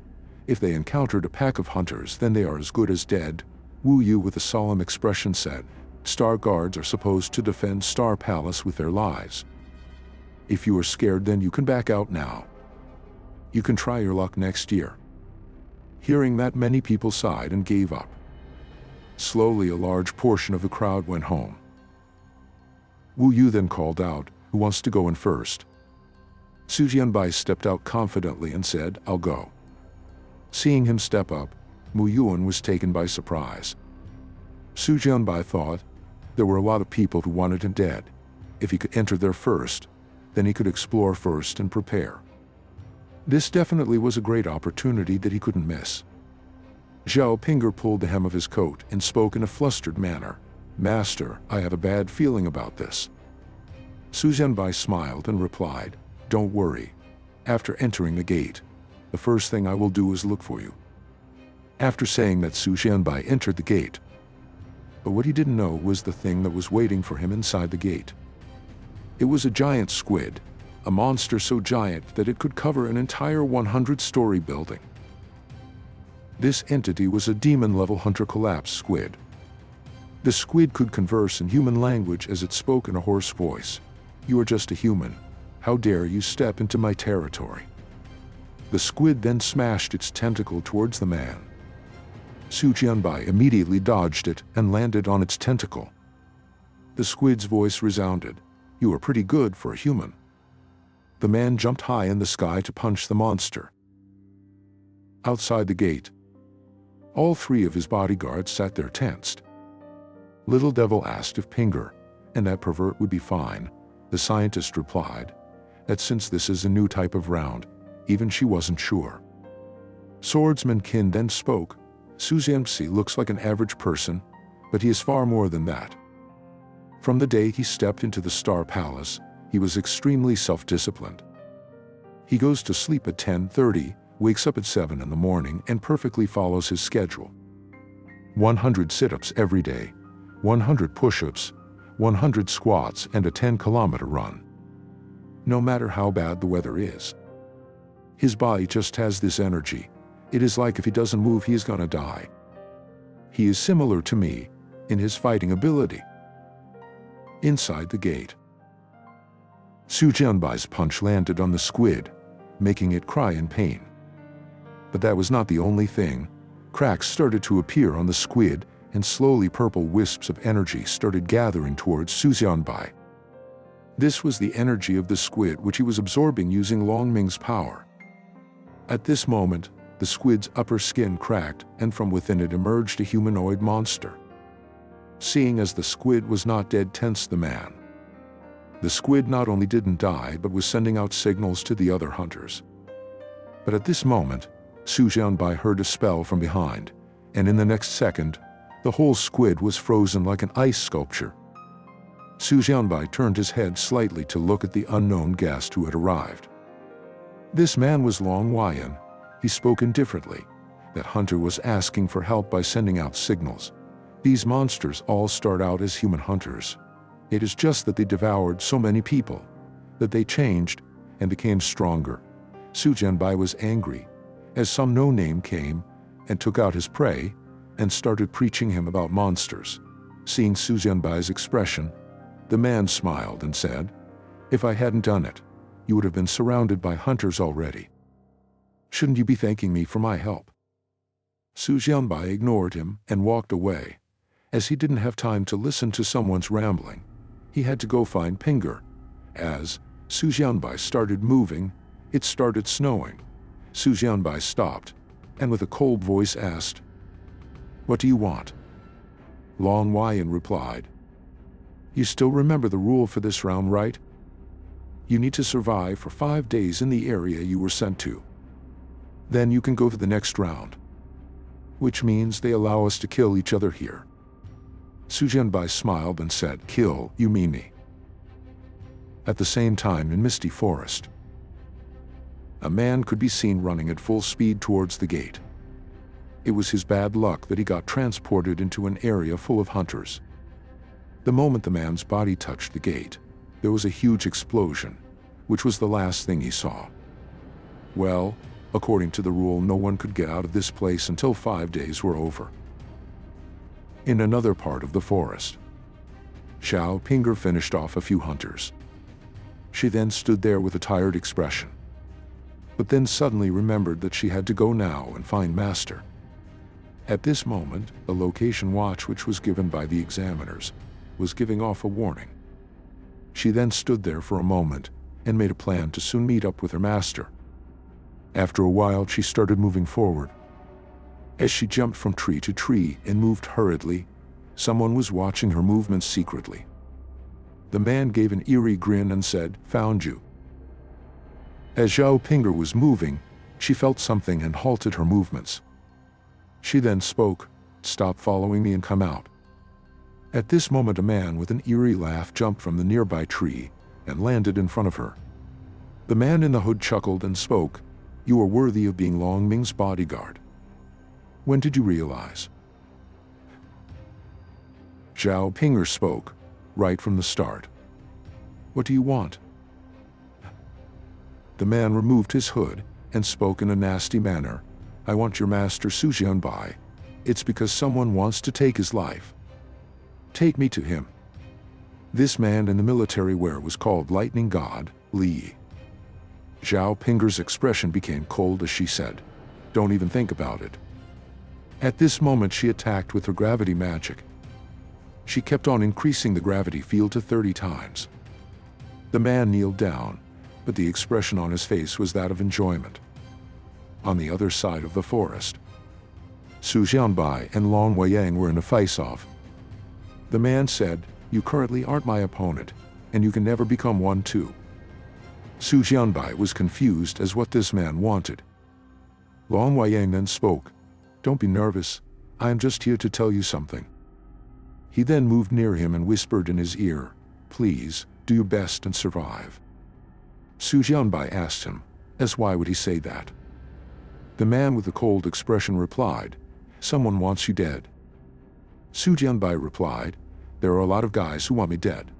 If they encountered a pack of hunters, then they are as good as dead. Wu Yu with a solemn expression said, "Star Guards are supposed to defend Star Palace with their lives. If you are scared, then you can back out now. You can try your luck next year." Hearing that, many people sighed and gave up. Slowly, a large portion of the crowd went home. Wu Yu then called out, "Who wants to go in first?" Su Jianbai stepped out confidently and said, "I'll go." Seeing him step up, Mu Yuan was taken by surprise. Su Jianbai thought there were a lot of people who wanted him dead. If he could enter there first, then he could explore first and prepare. This definitely was a great opportunity that he couldn't miss. Zhao Pinger pulled the hem of his coat and spoke in a flustered manner, "Master, I have a bad feeling about this." Su Jianbai smiled and replied, "Don't worry. After entering the gate, the first thing I will do is look for you." After saying that, Su Jianbai entered the gate. But what he didn't know was the thing that was waiting for him inside the gate. It was a giant squid, a monster so giant that it could cover an entire 100-story building. This entity was a demon-level hunter-collapsed squid. The squid could converse in human language as it spoke in a hoarse voice. "You are just a human. How dare you step into my territory?" The squid then smashed its tentacle towards the man. Su Jianbai immediately dodged it and landed on its tentacle. The squid's voice resounded, "You are pretty good for a human." The man jumped high in the sky to punch the monster. Outside the gate, all 3 of his bodyguards sat there tensed. Little Devil asked if Pinger and that pervert would be fine. The scientist replied that since this is a new type of round, even she wasn't sure. Swordsman Qin then spoke, "Su Jianbai looks like an average person, but he is far more than that. From the day he stepped into the Star Palace, he was extremely self-disciplined. He goes to sleep at 10:30, wakes up at 7 in the morning, and perfectly follows his schedule. 100 sit-ups every day, 100 push-ups, 100 squats, and a 10-kilometer run. No matter how bad the weather is. His body just has this energy. It is like if he doesn't move, he is gonna die. He is similar to me in his fighting ability." Inside the gate, Su Jianbai's punch landed on the squid, making it cry in pain. But that was not the only thing. Cracks started to appear on the squid, and slowly purple wisps of energy started gathering towards Su Jianbai. This was the energy of the squid which he was absorbing using Long Ming's power. At this moment, the squid's upper skin cracked, and from within it emerged a humanoid monster. Seeing as the squid was not dead tensed the man. The squid not only didn't die but was sending out signals to the other hunters. But at this moment, Su Jianbai heard a spell from behind, and in the next second, the whole squid was frozen like an ice sculpture. Su Jianbai turned his head slightly to look at the unknown guest who had arrived. This man was Long Huayan. He spoke indifferently. That hunter was asking for help by sending out signals. These monsters all start out as human hunters. It is just that they devoured so many people, that they changed and became stronger. Su Jianbai was angry, as some no-name came and took out his prey and started preaching him about monsters. Seeing Su Jianbai's expression, the man smiled and said, "If I hadn't done it, you would have been surrounded by hunters already. Shouldn't you be thanking me for my help?" Su Jianbai ignored him and walked away. As he didn't have time to listen to someone's rambling, he had to go find Pinger. As Su Jianbai started moving, it started snowing. Su Jianbai stopped, and with a cold voice asked, "What do you want?" Long Huayan replied, "You still remember the rule for this round, right? You need to survive for 5 days in the area you were sent to. Then you can go to the next round. Which means they allow us to kill each other here." Su Jianbai smiled and said, "Kill, you mean me?" At the same time in Misty Forest, a man could be seen running at full speed towards the gate. It was his bad luck that he got transported into an area full of hunters. The moment the man's body touched the gate, there was a huge explosion, which was the last thing he saw. Well, according to the rule, no one could get out of this place until 5 days were over. In another part of the forest, Xiao Pinger finished off a few hunters. She then stood there with a tired expression, but then suddenly remembered that she had to go now and find Master. At this moment, a location watch which was given by the examiners was giving off a warning. She then stood there for a moment and made a plan to soon meet up with her master. After a while, she started moving forward. As she jumped from tree to tree and moved hurriedly, someone was watching her movements secretly. The man gave an eerie grin and said, "Found you." As Xiao Pinger was moving, she felt something and halted her movements. She then spoke, "Stop following me and come out." At this moment, a man with an eerie laugh jumped from the nearby tree and landed in front of her. The man in the hood chuckled and spoke, "You are worthy of being Long Ming's bodyguard. When did you realize?" Xiao Pinger spoke, "Right from the start." "What do you want?" The man removed his hood and spoke in a nasty manner, "I want your master Su Jianbai. It's because someone wants to take his life. Take me to him." This man in the military wear was called Lightning God, Li. Xiao Pinger's expression became cold as she said, "Don't even think about it." At this moment, she attacked with her gravity magic. She kept on increasing the gravity field to 30 times. The man kneeled down, but the expression on his face was that of enjoyment. On the other side of the forest, Su Jianbai and Long Huayan were in a face-off. The man said, "You currently aren't my opponent, and you can never become one too." Su Jianbai was confused as what this man wanted. Long Huayan then spoke, "Don't be nervous, I am just here to tell you something." He then moved near him and whispered in his ear, "Please, do your best and survive." Su Jianbai asked him, "As why would he say that?" The man with the cold expression replied, "Someone wants you dead." Su Jianbai replied, "There are a lot of guys who want me dead."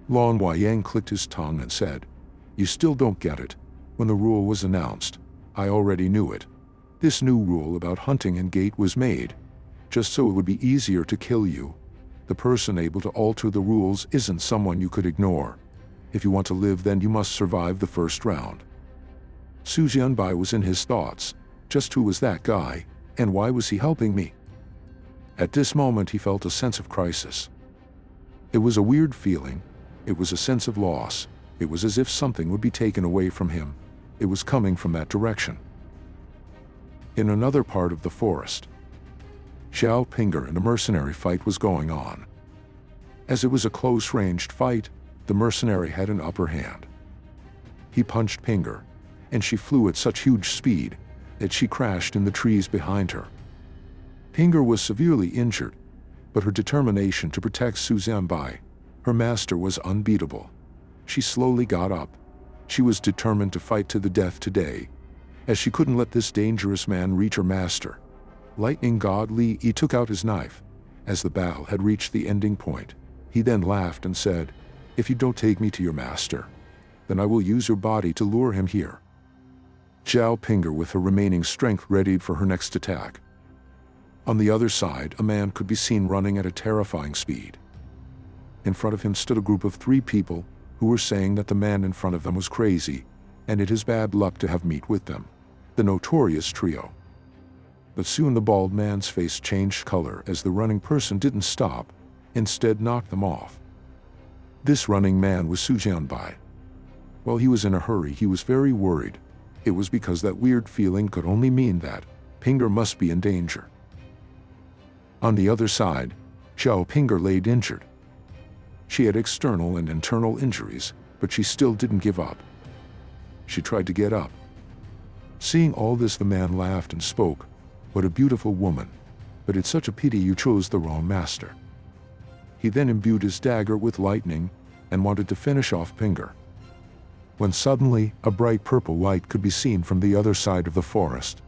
Long Huayan clicked his tongue and said, "You still don't get it. When the rule was announced, I already knew it. This new rule about hunting and gate was made, just so it would be easier to kill you. The person able to alter the rules isn't someone you could ignore. If you want to live, then you must survive the first round." Su Jianbai was in his thoughts. Just who was that guy, and why was he helping me? At this moment, he felt a sense of crisis. It was a weird feeling, It was a sense of loss. It was as if something would be taken away from him. It was coming from that direction. In another part of the forest, Xiao Pinger and a mercenary fight was going on. As it was a close-ranged fight, the mercenary had an upper hand. He punched Pinger, and she flew at such huge speed that she crashed in the trees behind her. Pinger was severely injured, but her determination to protect Su Jianbai, her master, was unbeatable. She slowly got up. She was determined to fight to the death today, as she couldn't let this dangerous man reach her master. Lightning God Li Yi took out his knife. As the battle had reached the ending point, he then laughed and said, "If you don't take me to your master, then I will use your body to lure him here." Xiao Pinger, with her remaining strength, readied for her next attack. On the other side, a man could be seen running at a terrifying speed. In front of him stood a group of 3 people who were saying that the man in front of them was crazy, and it is bad luck to have meet with them. The notorious trio. But soon the bald man's face changed color as the running person didn't stop, instead knocked them off. This running man was Su Jianbai. While he was in a hurry, he was very worried. It was because that weird feeling could only mean that Pinger must be in danger. On the other side, Xiao Pinger laid injured. She had external and internal injuries, but she still didn't give up. She tried to get up. Seeing all this, the man laughed and spoke, "What a beautiful woman, but it's such a pity you chose the wrong master." He then imbued his dagger with lightning and wanted to finish off Pinger, when suddenly a bright purple light could be seen from the other side of the forest.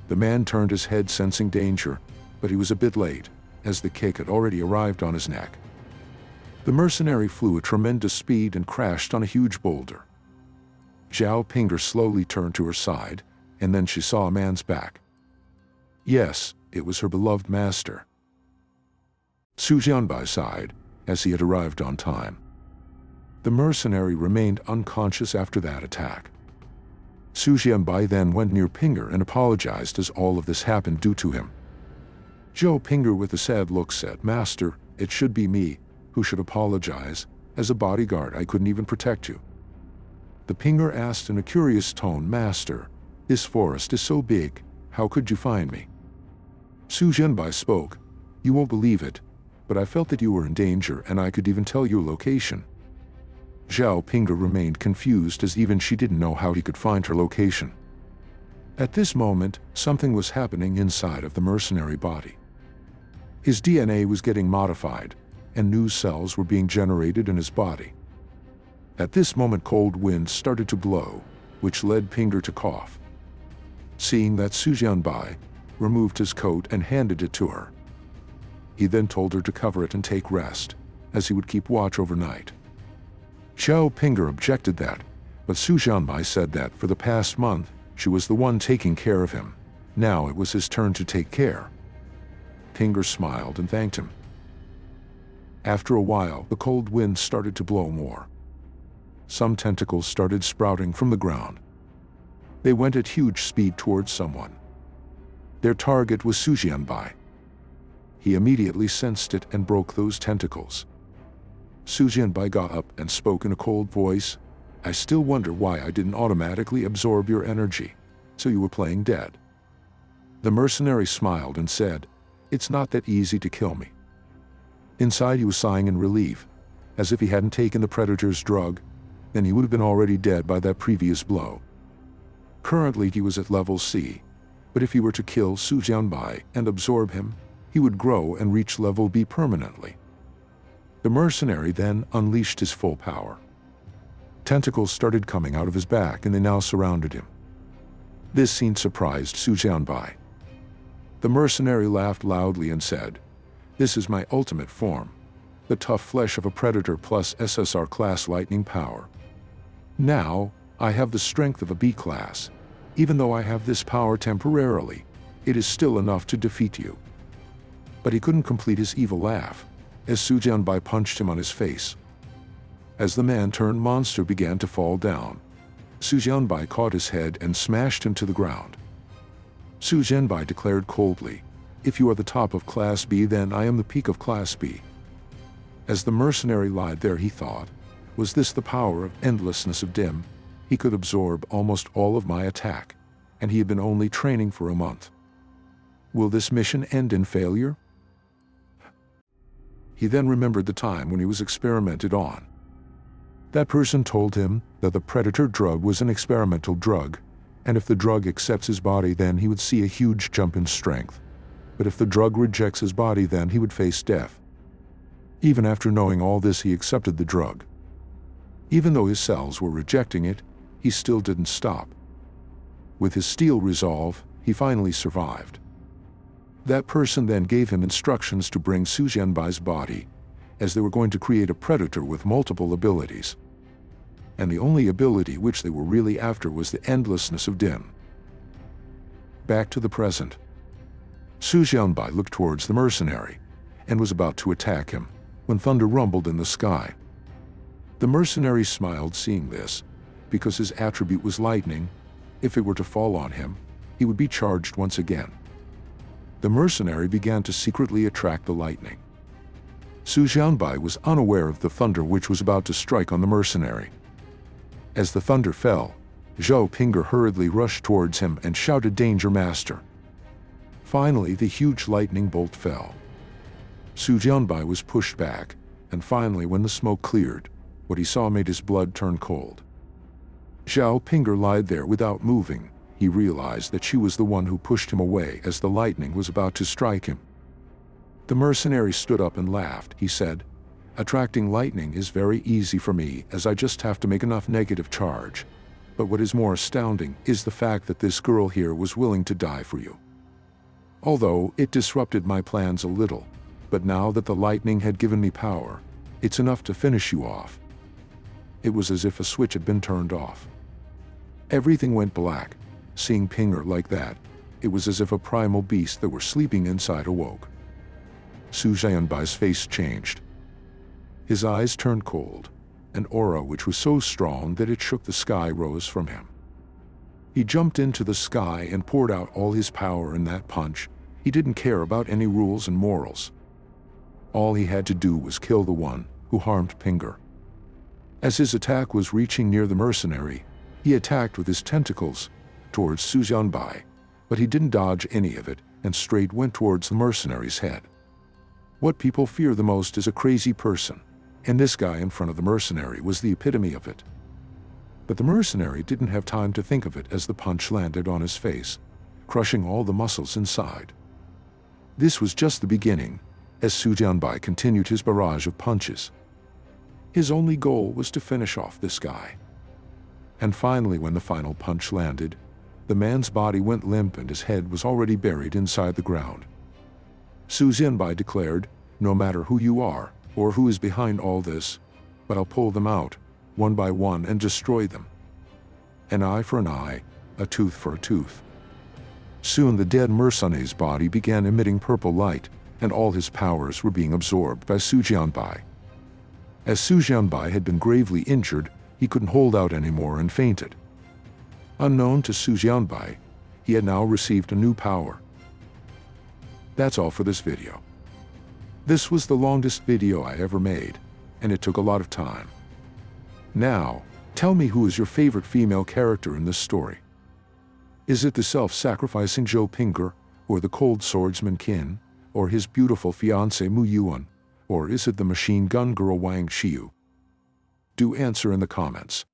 The man turned his head, sensing danger, but he was a bit late, as the kick had already arrived on his neck. The mercenary flew at tremendous speed and crashed on a huge boulder. Xiao Pinger slowly turned to her side, and then she saw a man's back. Yes, it was her beloved master. Su Jianbai sighed, as he had arrived on time. The mercenary remained unconscious after that attack. Su Jianbai then went near Pinger and apologized, as all of this happened due to him. Xiao Pinger, with a sad look, said, "Master, it should be me who should apologize. As a bodyguard, I couldn't even protect you." The Pinger asked in a curious tone, "Master, this forest is so big, how could you find me?" Su Jianbai spoke, "You won't believe it, but I felt that you were in danger and I could even tell your location." Xiao Pinger remained confused, as even she didn't know how he could find her location. At this moment, something was happening inside of the mercenary body. His DNA was getting modified, and new cells were being generated in his body. At this moment, cold winds started to blow, which led Pinger to cough. Seeing that, Su Jianbai removed his coat and handed it to her. He then told her to cover it and take rest, as he would keep watch overnight. Xiao Pinger objected that, but Su Jianbai said that for the past month, she was the one taking care of him. Now it was his turn to take care. Pinger smiled and thanked him. After a while, the cold wind started to blow more. Some tentacles started sprouting from the ground. They went at huge speed towards someone. Their target was Su Jianbai. He immediately sensed it and broke those tentacles. Su Jianbai got up and spoke in a cold voice, "I still wonder why I didn't automatically absorb your energy. So you were playing dead." The mercenary smiled and said, "It's not that easy to kill me." Inside, he was sighing in relief, as if he hadn't taken the predator's drug, then he would have been already dead by that previous blow. Currently, he was at level C, but if he were to kill Su Jianbai and absorb him, he would grow and reach level B permanently. The mercenary then unleashed his full power. Tentacles started coming out of his back and they now surrounded him. This scene surprised Su Jianbai. The mercenary laughed loudly and said, "This is my ultimate form, the tough flesh of a predator plus SSR class lightning power. Now, I have the strength of a B class. Even though I have this power temporarily, it is still enough to defeat you." But he couldn't complete his evil laugh, as Su Jianbai punched him on his face. As the man-turned monster began to fall down, Su Jianbai caught his head and smashed him to the ground. Su Jianbai declared coldly, "If you are the top of Class B, then I am the peak of Class B." As the mercenary lied there, he thought, was this the power of endlessness of dim? He could absorb almost all of my attack, and he had been only training for a month. Will this mission end in failure? He then remembered the time when he was experimented on. That person told him that the predator drug was an experimental drug, and if the drug accepts his body, then he would see a huge jump in strength. But if the drug rejects his body, then he would face death. Even after knowing all this, he accepted the drug. Even though his cells were rejecting it, he still didn't stop. With his steel resolve, he finally survived. That person then gave him instructions to bring Su Jianbai's body, as they were going to create a predator with multiple abilities. And the only ability which they were really after was the endlessness of dim. Back to the present. Su Jianbai looked towards the mercenary, and was about to attack him, when thunder rumbled in the sky. The mercenary smiled seeing this, because his attribute was lightning. If it were to fall on him, he would be charged once again. The mercenary began to secretly attract the lightning. Su Jianbai was unaware of the thunder which was about to strike on the mercenary. As the thunder fell, Zhou Ping'er hurriedly rushed towards him and shouted, "Danger, master!" Finally, the huge lightning bolt fell. Su Jianbai was pushed back, and finally, when the smoke cleared, what he saw made his blood turn cold. Zhou Ping'er lied there without moving. He realized that she was the one who pushed him away as the lightning was about to strike him. The mercenary stood up and laughed. He said, "Attracting lightning is very easy for me, as I just have to make enough negative charge. But what is more astounding is the fact that this girl here was willing to die for you. Although it disrupted my plans a little, but now that the lightning had given me power, it's enough to finish you off." It was as if a switch had been turned off. Everything went black. Seeing Ping'er like that, it was as if a primal beast that were sleeping inside awoke. Su Jianbai's face changed. His eyes turned cold. An aura which was so strong that it shook the sky rose from him. He jumped into the sky and poured out all his power in that punch. He didn't care about any rules and morals. All he had to do was kill the one who harmed Ping'er. As his attack was reaching near the mercenary, he attacked with his tentacles towards Su Jianbai, but he didn't dodge any of it and straight went towards the mercenary's head. What people fear the most is a crazy person, and this guy in front of the mercenary was the epitome of it. But the mercenary didn't have time to think of it as the punch landed on his face, crushing all the muscles inside. This was just the beginning, as Su Jianbai continued his barrage of punches. His only goal was to finish off this guy. And finally, when the final punch landed, the man's body went limp and his head was already buried inside the ground. Su Jianbai declared, "No matter who you are, or who is behind all this, but I'll pull them out, one by one, and destroy them. An eye for an eye, a tooth for a tooth." Soon the dead mercenary's body began emitting purple light, and all his powers were being absorbed by Su Jianbai. As Su Jianbai had been gravely injured, he couldn't hold out anymore and fainted. Unknown to Su Jianbai, he had now received a new power. That's all for this video. This was the longest video I ever made, and it took a lot of time. Now, tell me, who is your favorite female character in this story? Is it the self-sacrificing Zhou Ping'er, or the cold swordsman Qin, or his beautiful fiancée Mu Yuan, or is it the machine gun girl Wang Xiu? Do answer in the comments.